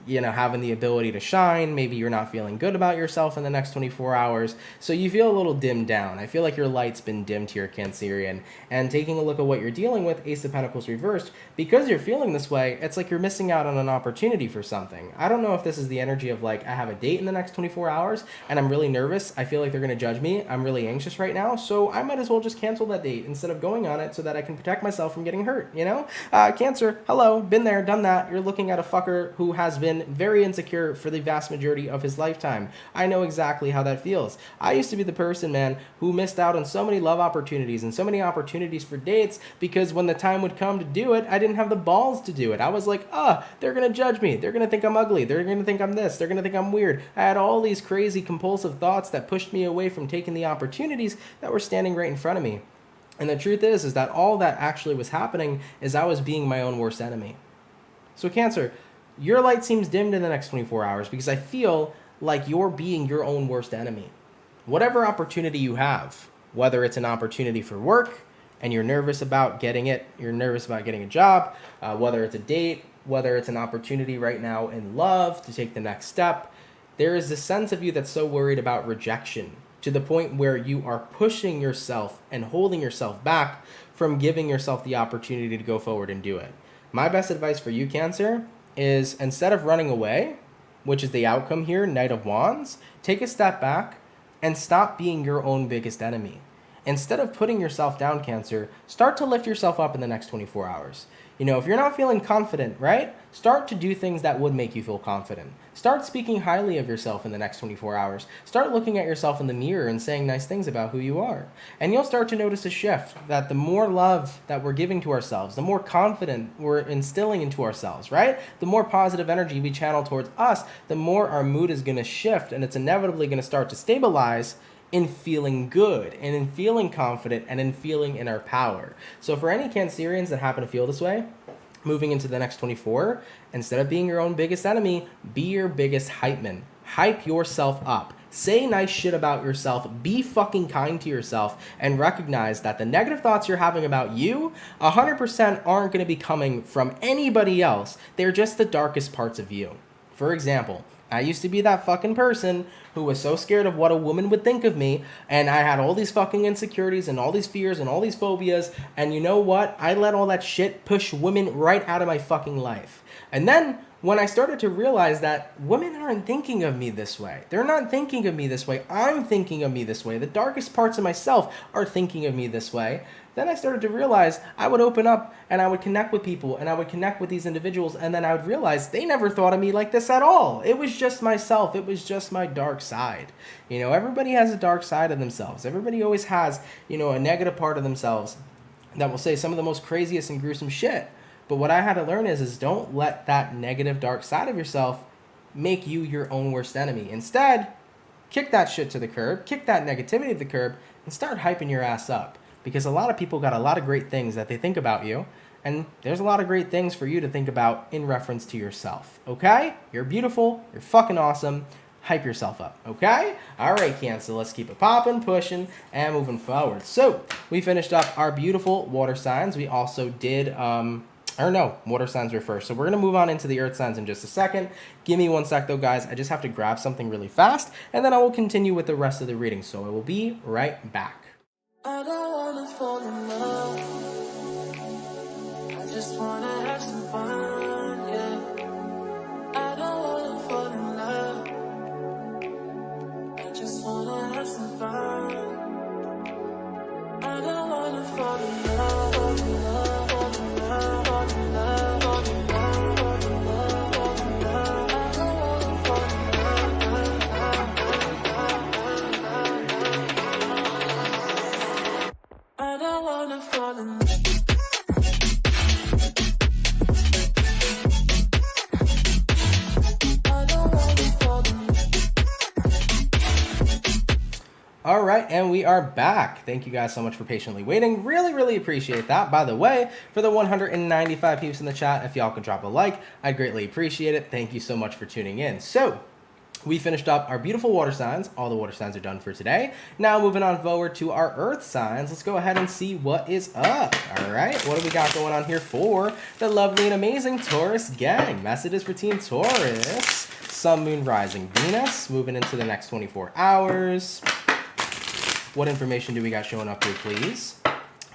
having the ability to shine. Maybe you're not feeling good about yourself in the next 24 hours. So you feel a little dimmed down. I feel like your light's been dimmed here, Cancerian. And taking a look at what you're dealing with, Ace of Pentacles reversed, because you're feeling this way, it's like you're missing out on an opportunity for something. I don't know if this is the energy of like, I have a date in the next 24 hours and I'm really nervous. I feel like they're going to judge me. I'm really anxious right now. So I might as well just cancel that date instead of going on it so that I can protect myself from getting hurt, you know? Cancer, hello, been there, done that. You're looking at a fucker who has been very insecure for the vast majority of his lifetime. I know exactly how that feels. I used to be the person, man, who missed out on so many love opportunities and so many opportunities for dates because when the time would come to do it, I didn't have the balls to do it. I was like, they're going to judge me. They're going to think I'm ugly. They're going to think I'm this. They're going to think I'm weird. I had all these crazy compulsive thoughts that pushed me away from taking the opportunities that were standing right in front of me. And the truth is that all that actually was happening is I was being my own worst enemy. So Cancer, your light seems dimmed in the next 24 hours because I feel like you're being your own worst enemy. Whatever opportunity you have, whether it's an opportunity for work and you're nervous about getting it, you're nervous about getting a job, whether it's a date, whether it's an opportunity right now in love to take the next step, there is this sense of you that's so worried about rejection to the point where you are pushing yourself and holding yourself back from giving yourself the opportunity to go forward and do it. My best advice for you, Cancer, is instead of running away, which is the outcome here, Knight of Wands, take a step back and stop being your own biggest enemy. Instead of putting yourself down, Cancer, start to lift yourself up in the next 24 hours. You know, if you're not feeling confident, right? Start to do things that would make you feel confident. Start speaking highly of yourself in the next 24 hours. Start looking at yourself in the mirror and saying nice things about who you are. And you'll start to notice a shift that the more love that we're giving to ourselves, the more confident we're instilling into ourselves, right? The more positive energy we channel towards us, the more our mood is going to shift and it's inevitably going to start to stabilize in feeling good and in feeling confident and in feeling in our power. So for any Cancerians that happen to feel this way, moving into the next 24, instead of being your own biggest enemy, be your biggest hype man. Hype yourself up. Say nice shit about yourself. Be fucking kind to yourself and recognize that the negative thoughts you're having about you 100% aren't going to be coming from anybody else. They're just the darkest parts of you. For example, I used to be that fucking person who was so scared of what a woman would think of me, and I had all these fucking insecurities and all these fears and all these phobias, and you know what? I let all that shit push women right out of my fucking life. And then when I started to realize that women aren't thinking of me this way, they're not thinking of me this way, I'm thinking of me this way, the darkest parts of myself are thinking of me this way, then I started to realize I would open up and I would connect with people and I would connect with these individuals, and then I would realize they never thought of me like this at all. It was just myself. It was just my dark side. You know, everybody has a dark side of themselves. Everybody always has, you know, a negative part of themselves that will say some of the most craziest and gruesome shit. But what I had to learn is don't let that negative dark side of yourself make you your own worst enemy. Instead, kick that shit to the curb, kick that negativity to the curb, and start hyping your ass up. Because a lot of people got a lot of great things that they think about you, and there's a lot of great things for you to think about in reference to yourself, okay? You're beautiful, you're fucking awesome. hype yourself up, okay? All right, Cancer, let's keep it popping, pushing, and moving forward. So we finished up our beautiful water signs. We also did, water signs were first. So we're going to move on into the earth signs in just a second. Give me one sec, though, guys. I just have to grab something really fast, and then I will continue with the rest of the reading. So I will be right back.
I don't wanna fall in love. I just wanna have some fun, yeah. I don't wanna fall in love. I just wanna have some fun. I don't wanna fall in love, fall in love, fall in love, fall in love, fall in love, fall in love, fall in love. I don't wanna fall in love. I don't wanna fall in love.
All right, and we are back. Thank you guys so much for patiently waiting. Really, really appreciate that. By the way, for the 195 peeps in the chat, if y'all could drop a like, I'd greatly appreciate it. Thank you so much for tuning in. So, we finished up our beautiful water signs. All the water signs are done for today. Now moving on forward to our earth signs. Let's go ahead and see what is up. All right, what do we got going on here for the lovely and amazing Taurus gang? Messages for Team Taurus. Sun, Moon, Rising, Venus. Moving into the next 24 hours. What information do we got showing up here, please?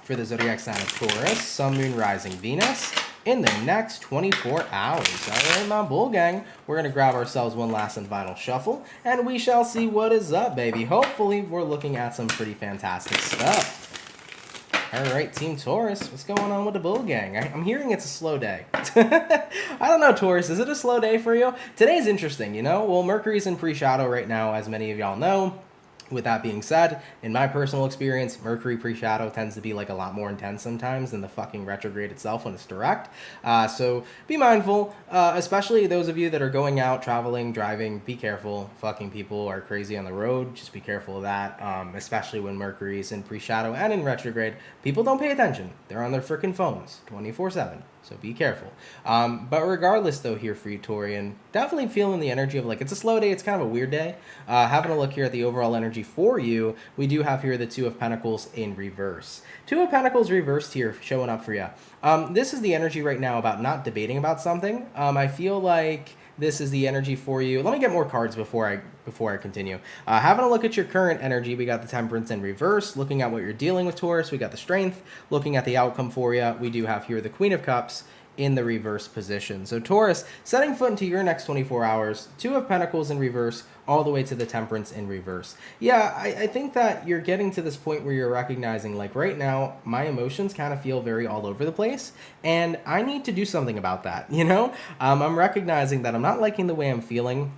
For the zodiac sign of Taurus, Sun, Moon, Rising, Venus in the next 24 hours. All right, my bull gang, we're going to grab ourselves one last and final shuffle, and we shall see what is up, baby. Hopefully, we're looking at some pretty fantastic stuff. All right, Team Taurus, what's going on with the bull gang? I'm hearing it's a slow day. I don't know, Taurus, is it a slow day for you? Today's interesting, you know? Well, Mercury's in pre-shadow right now, as many of y'all know. With that being said, in my personal experience, Mercury pre-shadow tends to be like a lot more intense sometimes than the fucking retrograde itself when it's direct. So be mindful, especially those of you that are going out, traveling, driving, be careful. Fucking people are crazy on the road. Just be careful of that, especially when Mercury is in pre-shadow and in retrograde. People don't pay attention. They're on their freaking phones 24/7. So be careful. But regardless, though, here for you, Taurian, definitely feeling the energy of like, it's a slow day. It's kind of a weird day. Having a look here at the overall energy for you, we do have here the Two of Pentacles in reverse. Two of Pentacles reversed here showing up for you. This is the energy right now about not debating about something. I feel like this is the energy for you. Let me get more cards before I continue. Having a look at your current energy, we got the Temperance in reverse. Looking at what you're dealing with, Taurus, we got the Strength. Looking at the outcome for you, we do have here the Queen of Cups in the reverse position. So Taurus, setting foot into your next 24 hours, Two of Pentacles in reverse, all the way to the Temperance in reverse. Yeah, I think that you're getting to this point where you're recognizing, like right now, my emotions kind of feel very all over the place, and I need to do something about that, you know? I'm recognizing that I'm not liking the way I'm feeling.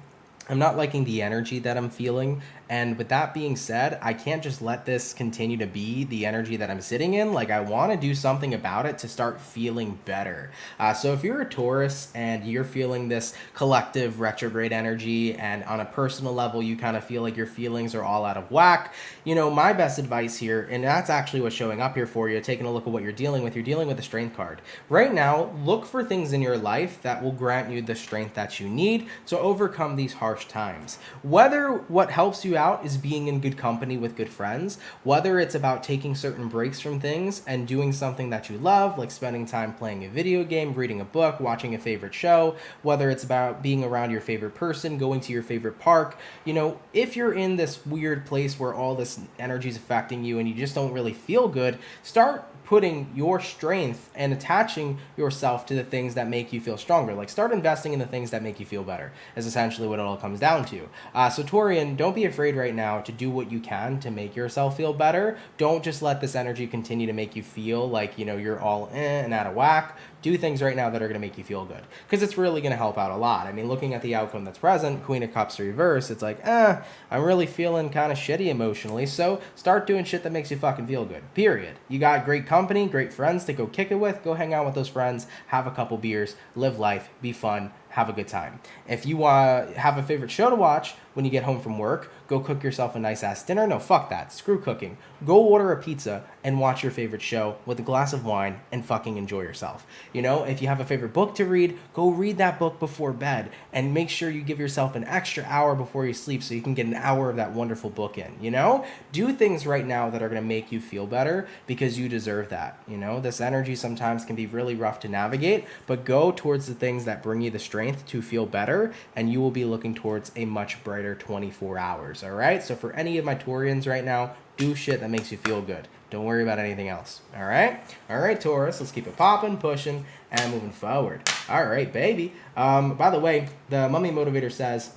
I'm not liking the energy that I'm feeling. And with that being said, I can't just let this continue to be the energy that I'm sitting in. Like, I want to do something about it to start feeling better. So if you're a Taurus and you're feeling this collective retrograde energy, and on a personal level, you kind of feel like your feelings are all out of whack, you know, my best advice here, and that's actually what's showing up here for you, taking a look at what you're dealing with the Strength card. Right now, look for things in your life that will grant you the strength that you need to overcome these harsh times. Whether what helps you out is being in good company with good friends, whether it's about taking certain breaks from things and doing something that you love, like spending time playing a video game, reading a book, watching a favorite show, whether it's about being around your favorite person, going to your favorite park, you know, if you're in this weird place where all this energy is affecting you and you just don't really feel good, start putting your strength and attaching yourself to the things that make you feel stronger. Like, start investing in the things that make you feel better, is essentially what it all comes down to. So Taurian, don't be afraid right now to do what you can to make yourself feel better. Don't just let this energy continue to make you feel like, you know, you're all and out of whack. Do things right now that are going to make you feel good, because it's really going to help out a lot. I mean, looking at the outcome that's present, Queen of Cups reverse, it's like, I'm really feeling kind of shitty emotionally, so start doing shit that makes you fucking feel good, period. You got great company, great friends to go kick it with, go hang out with those friends, have a couple beers, live life, be fun, have a good time. If you have a favorite show to watch when you get home from work, go cook yourself a nice ass dinner. No, fuck that. Screw cooking. Go order a pizza and watch your favorite show with a glass of wine and fucking enjoy yourself. You know, if you have a favorite book to read, go read that book before bed and make sure you give yourself an extra hour before you sleep so you can get an hour of that wonderful book in, you know? Do things right now that are going to make you feel better because you deserve that, you know? This energy sometimes can be really rough to navigate, but go towards the things that bring you the strength to feel better, and you will be looking towards a much brighter 24 hours, all right? So for any of my Taurians right now, do shit that makes you feel good. Don't worry about anything else, all right? All right, Taurus, let's keep it popping, pushing, and moving forward. All right, baby. By the way, the Mummy Motivator says,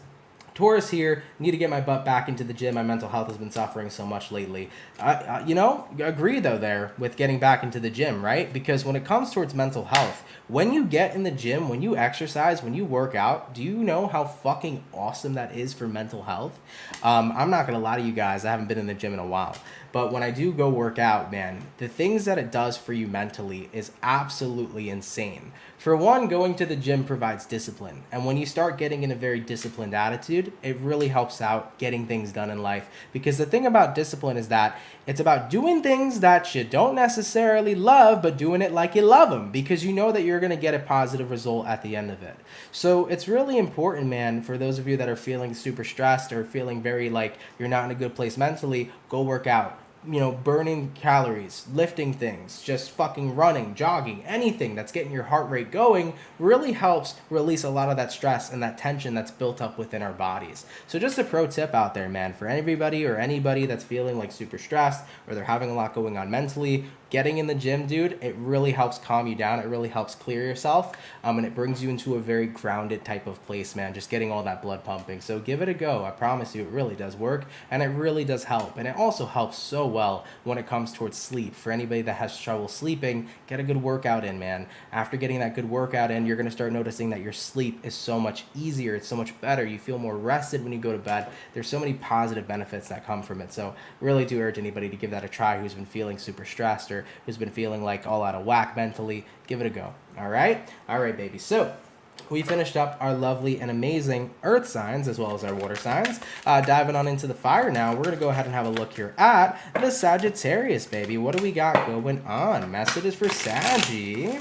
Taurus here, need to get my butt back into the gym. My mental health has been suffering so much lately. You know, agree though there with getting back into the gym, right? Because when it comes towards mental health, when you get in the gym, when you exercise, when you work out, do you know how fucking awesome that is for mental health? I'm not going to lie to you guys. I haven't been in the gym in a while. But when I do go work out, man, the things that it does for you mentally is absolutely insane. For one, going to the gym provides discipline. And when you start getting in a very disciplined attitude, it really helps out getting things done in life. Because the thing about discipline is that it's about doing things that you don't necessarily love, but doing it like you love them. Because you know that you're going to get a positive result at the end of it. So it's really important, man, for those of you that are feeling super stressed or feeling very like you're not in a good place mentally, go work out. You know, burning calories, lifting things, just fucking running, jogging, anything that's getting your heart rate going really helps release a lot of that stress and that tension that's built up within our bodies. So just a pro tip out there, man, for everybody or anybody that's feeling like super stressed or they're having a lot going on mentally, getting in the gym, dude, it really helps calm you down. It really helps clear yourself. And it brings you into a very grounded type of place, man, just getting all that blood pumping. So give it a go. I promise you, it really does work. And it really does help. And it also helps so well when it comes towards sleep. For anybody that has trouble sleeping, get a good workout in, man. After getting that good workout in, you're going to start noticing that your sleep is so much easier. It's so much better. You feel more rested when you go to bed. There's so many positive benefits that come from it. So really do urge anybody to give that a try who's been feeling super stressed or who's been feeling like all out of whack mentally. Give it a go. All right, baby. So we finished up our lovely and amazing earth signs as well as our water signs. Diving on into the fire now, we're going to go ahead and have a look here at the Sagittarius, baby. What do we got going on? Messages for Saggy.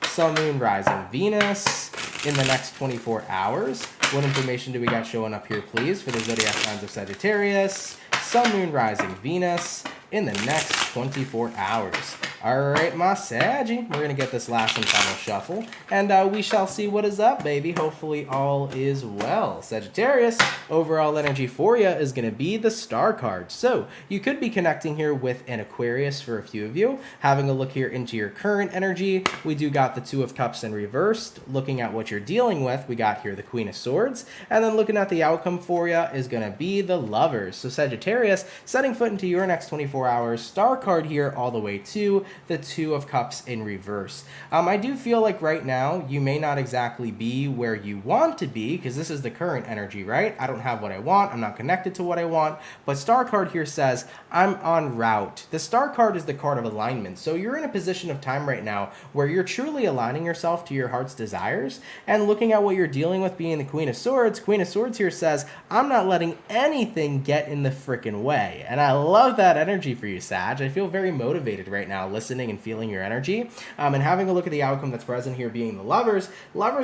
Sun, Moon, Rising, Venus in the next 24 hours. What information do we got showing up here, please, for the zodiac signs of Sagittarius? Sun, Moon, Rising, Venus in the next 24 hours. All right, my Saggy, we're going to get this last and final shuffle, and we shall see what is up, baby. Hopefully all is well. Sagittarius, overall energy for you is going to be the Star card. So you could be connecting here with an Aquarius for a few of you. Having a look here into your current energy, we do got the Two of Cups in reversed. Looking at what you're dealing with, we got here the Queen of Swords, and then looking at the outcome for you is going to be the Lovers. So Sagittarius, setting foot into your next 24 hours, Star card here all the way to the Two of Cups in reverse. I do feel like right now you may not exactly be where you want to be because this is the current energy, right? I don't have what I want. I'm not connected to what I want. But Star card here says I'm en route. The Star card is the card of alignment. So you're in a position of time right now where you're truly aligning yourself to your heart's desires and looking at what you're dealing with being the Queen of Swords. Queen of Swords here says I'm not letting anything get in the frickin' way. And I love that energy for you, Sag. I feel very motivated right now listening and feeling your energy, and having a look at the outcome that's present here being the Lovers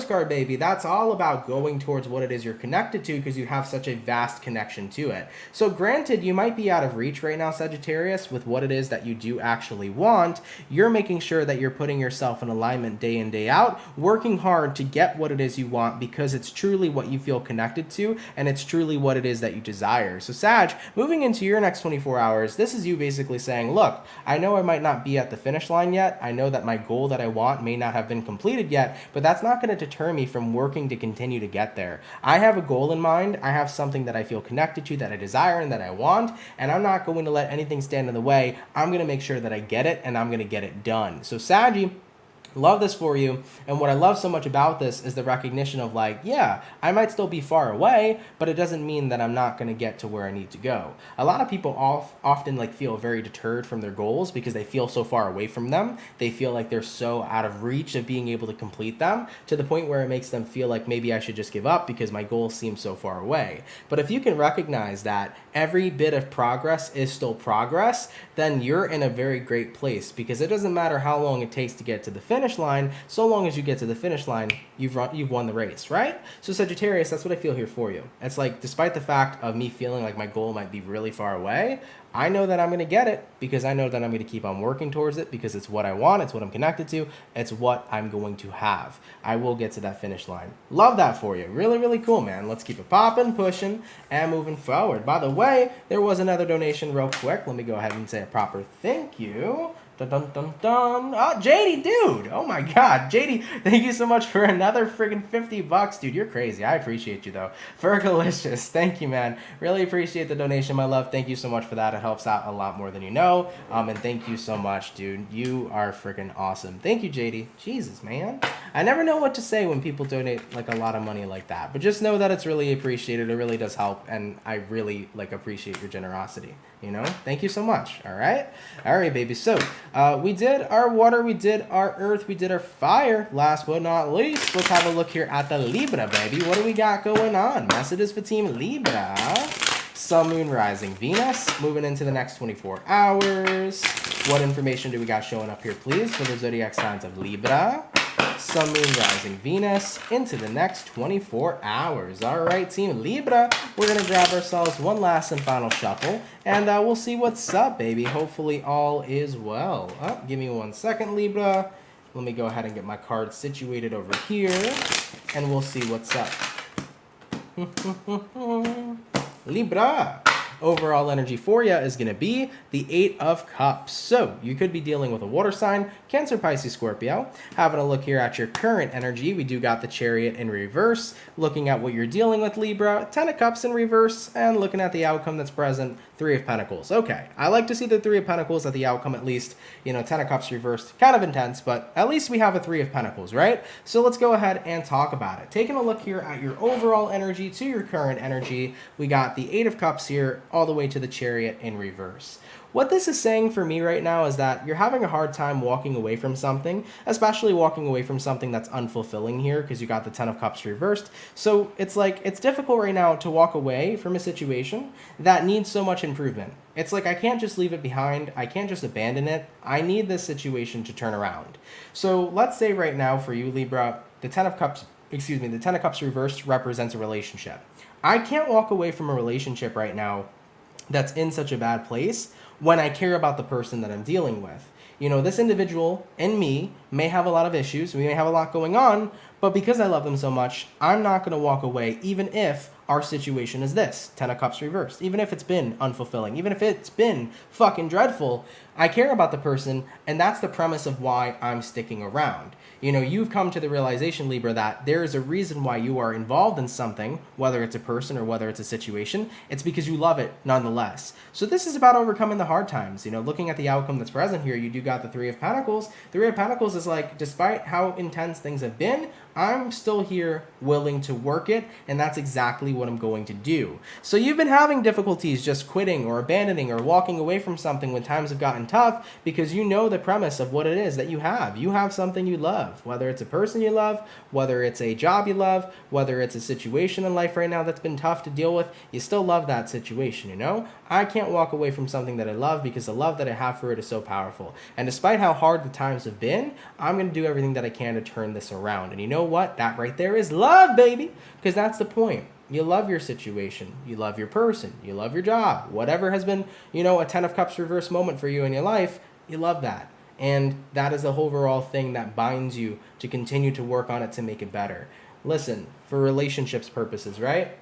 card, baby. That's all about going towards what it is you're connected to because you have such a vast connection to it. So granted, you might be out of reach right now, Sagittarius, with what it is that you do actually want. You're making sure that you're putting yourself in alignment day in, day out, working hard to get what it is you want because it's truly what you feel connected to and it's truly what it is that you desire. So Sag, moving into your next 24 hours, this is you basically saying, look, I know I might not be at the finish line yet. I know that my goal that I want may not have been completed yet, but that's not going to deter me from working to continue to get there. I have a goal in mind. I have something that I feel connected to, that I desire and that I want, and I'm not going to let anything stand in the way. I'm going to make sure that I get it and I'm going to get it done. So Saggy, Love this for you. And what I love so much about this is the recognition of like, yeah, I might still be far away, but it doesn't mean that I'm not going to get to where I need to go. A lot of people often like feel very deterred from their goals because they feel so far away from them. They feel like they're so out of reach of being able to complete them, to the point where it makes them feel like maybe I should just give up because my goal seems so far away. But if you can recognize that every bit of progress is still progress, then you're in a very great place, because it doesn't matter how long it takes to get to the finish line. So long as you get to the finish line, you've won the race, right? So Sagittarius, that's what I feel here for you. It's like, despite the fact of me feeling like my goal might be really far away, I know that I'm going to get it, because I know that I'm going to keep on working towards it, because it's what I want, it's what I'm connected to, it's what I'm going to have. I will get to that finish line. Love that for you. Really, really cool, man. Let's keep it popping, pushing, and moving forward. By the way, there was another donation real quick. Let me go ahead and say a proper thank you. Dun, dun, dun, dun. Oh, JD, dude. Oh my God. JD, thank you so much for another friggin' $50, dude. You're crazy. I appreciate you, though. Virgolicious. Thank you, man. Really appreciate the donation, my love. Thank you so much for that. It helps out a lot more than you know. And thank you so much, dude. You are friggin' awesome. Thank you, JD. Jesus, man. I never know what to say when people donate like a lot of money like that. But just know that it's really appreciated. It really does help. And I really like appreciate your generosity. You know, thank you so much. All right, baby. So we did our water, we did our earth, we did our fire. Last but not least, let's have a look here at the Libra, baby. What do we got going on? Messages for Team Libra. Sun, Moon, Rising, Venus. Moving into the next 24 hours. What information do we got showing up here, please, for the zodiac signs of Libra? Sun, Moon, Rising, Venus into the next 24 hours. All right, Team Libra, we're going to grab ourselves one last and final shuffle, and we'll see what's up, baby. Hopefully all is well. Give me 1 second, Libra. Let me go ahead and get my cards situated over here, and we'll see what's up. Libra. Overall energy for you is going to be the 8 of Cups. So you could be dealing with a water sign, Cancer, Pisces, Scorpio. Having a look here at your current energy, we do got the Chariot in reverse. Looking at what you're dealing with, Libra, 10 of Cups in reverse, and looking at the outcome that's present, 3 of Pentacles. Okay, I like to see the 3 of Pentacles at the outcome at least. You know, 10 of Cups reversed, kind of intense, but at least we have a 3 of Pentacles, right? So let's go ahead and talk about it. Taking a look here at your overall energy to your current energy, we got the 8 of Cups here, all the way to the Chariot in reverse. What this is saying for me right now is that you're having a hard time walking away from something, especially walking away from something that's unfulfilling here, because you got the 10 of Cups reversed. So it's like, it's difficult right now to walk away from a situation that needs so much improvement. It's like, I can't just leave it behind. I can't just abandon it. I need this situation to turn around. So let's say right now for you, Libra, the 10 of Cups reversed represents a relationship. I can't walk away from a relationship right now that's in such a bad place when I care about the person that I'm dealing with. You know, this individual and me may have a lot of issues, we may have a lot going on, but because I love them so much, I'm not going to walk away even if our situation is this, 10 of Cups reversed. Even if it's been unfulfilling, even if it's been fucking dreadful, I care about the person, and that's the premise of why I'm sticking around. You know, you've come to the realization, Libra, that there is a reason why you are involved in something, whether it's a person or whether it's a situation. It's because you love it nonetheless. So this is about overcoming the hard times. You know, looking at the outcome that's present here, you do got the 3 of Pentacles. 3 of Pentacles is like, despite how intense things have been, I'm still here willing to work it, and that's exactly what I'm going to do. So you've been having difficulties just quitting or abandoning or walking away from something when times have gotten tough, because you know the premise of what it is that you have. You have something you love, whether it's a person you love, whether it's a job you love, whether it's a situation in life right now that's been tough to deal with, you still love that situation, you know? I can't walk away from something that I love because the love that I have for it is so powerful. And despite how hard the times have been, I'm going to do everything that I can to turn this around. And you know what? That right there is love, baby. Because that's the point. You love your situation. You love your person. You love your job. Whatever has been, you know, a 10 of Cups reverse moment for you in your life, you love that. And that is the overall thing that binds you to continue to work on it to make it better. Listen, for relationships purposes, right?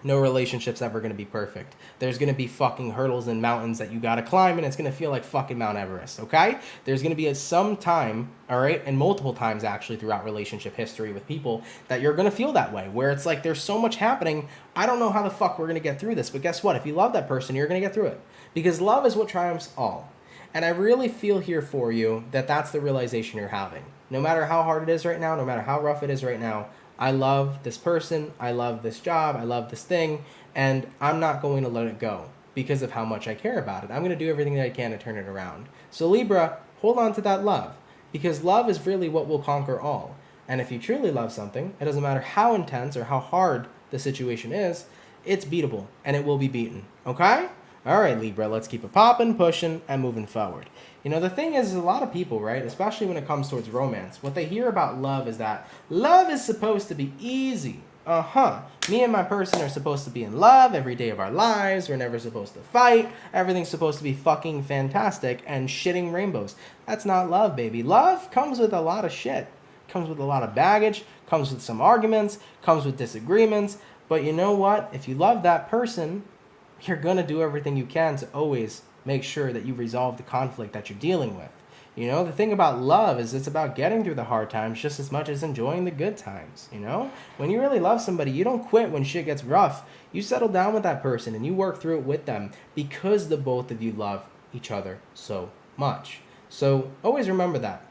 No relationship's ever going to be perfect. There's going to be fucking hurdles and mountains that you got to climb, and it's going to feel like fucking Mount Everest, okay? There's going to be some time, all right, and multiple times actually throughout relationship history with people that you're going to feel that way, where it's like there's so much happening, I don't know how the fuck we're going to get through this. But guess what? If you love that person, you're going to get through it. Because love is what triumphs all. And I really feel here for you that that's the realization you're having. No matter how hard it is right now, no matter how rough it is right now, I love this person, I love this job, I love this thing, and I'm not going to let it go because of how much I care about it. I'm going to do everything that I can to turn it around. So Libra, hold on to that love, because love is really what will conquer all. And if you truly love something, it doesn't matter how intense or how hard the situation is, it's beatable, and it will be beaten, okay? All right, Libra, let's keep it popping, pushing, and moving forward. You know, the thing is, a lot of people, right, especially when it comes towards romance, what they hear about love is that love is supposed to be easy. Me and my person are supposed to be in love every day of our lives. We're never supposed to fight. Everything's supposed to be fucking fantastic and shitting rainbows. That's not love, baby. Love comes with a lot of shit. Comes with a lot of baggage, comes with some arguments, comes with disagreements. But you know what? If you love that person, you're going to do everything you can to always make sure that you resolve the conflict that you're dealing with. You know, the thing about love is it's about getting through the hard times just as much as enjoying the good times, you know? When you really love somebody, you don't quit when shit gets rough. You settle down with that person and you work through it with them because the both of you love each other so much. So always remember that.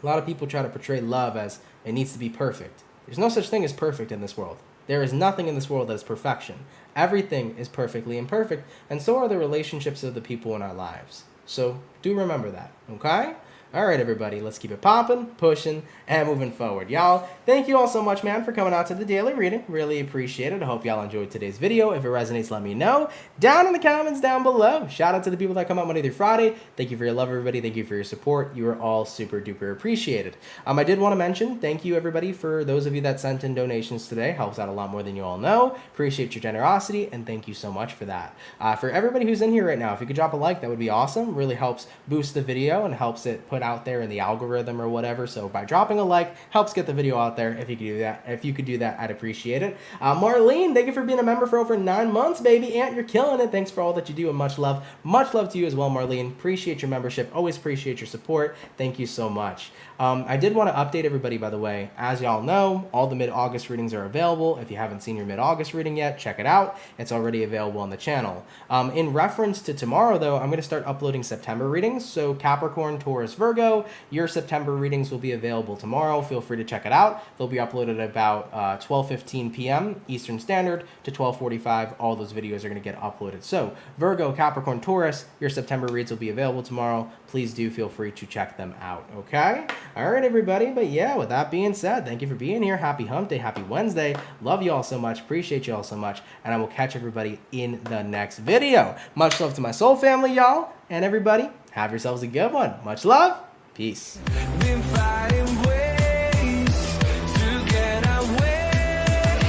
A lot of people try to portray love as it needs to be perfect. There's no such thing as perfect in this world. There is nothing in this world that is perfection. Everything is perfectly imperfect, and so are the relationships of the people in our lives. So do remember that, okay? All right, everybody, let's keep it popping, pushing, and moving forward. Y'all, thank you all so much, man, for coming out to the daily reading. Really appreciate it. I hope y'all enjoyed today's video. If it resonates, let me know down in the comments down below. Shout out to the people that come out Monday through Friday. Thank you for your love, everybody. Thank you for your support. You are all super duper appreciated. I did want to mention, thank you, everybody, for those of you that sent in donations today. Helps out a lot more than you all know. Appreciate your generosity, and thank you so much for that. For everybody who's in here right now, if you could drop a like, that would be awesome. Really helps boost the video and helps it put out there in the algorithm or whatever. So by dropping a like, helps get the video out there. If you could do that, I'd appreciate it. Marlene, thank you for being a member for over 9 months, baby. Aunt, you're killing it. Thanks for all that you do, and much love to you as well, Marlene. Appreciate your membership. Always appreciate your support. Thank you so much. I did want to update everybody, by the way. As y'all know, all the mid-August readings are available. If you haven't seen your mid-August reading yet, check it out. It's already available on the channel. In reference to tomorrow, though, I'm going to start uploading September readings. So Capricorn, Taurus, Virgo, your September readings will be available tomorrow. Feel free to check it out. They'll be uploaded at about 12:15 p.m. Eastern Standard to 12:45. All those videos are going to get uploaded. So Virgo, Capricorn, Taurus, your September reads will be available tomorrow. Please do feel free to check them out, okay? All right, everybody. But yeah, with that being said, thank you for being here. Happy hump day. Happy Wednesday. Love you all so much. Appreciate you all so much. And I will catch everybody in the next video. Much love to my soul family, y'all. And everybody, have yourselves a good one. Much love. Peace.
Been fighting ways to get away.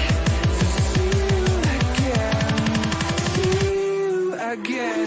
Feel again.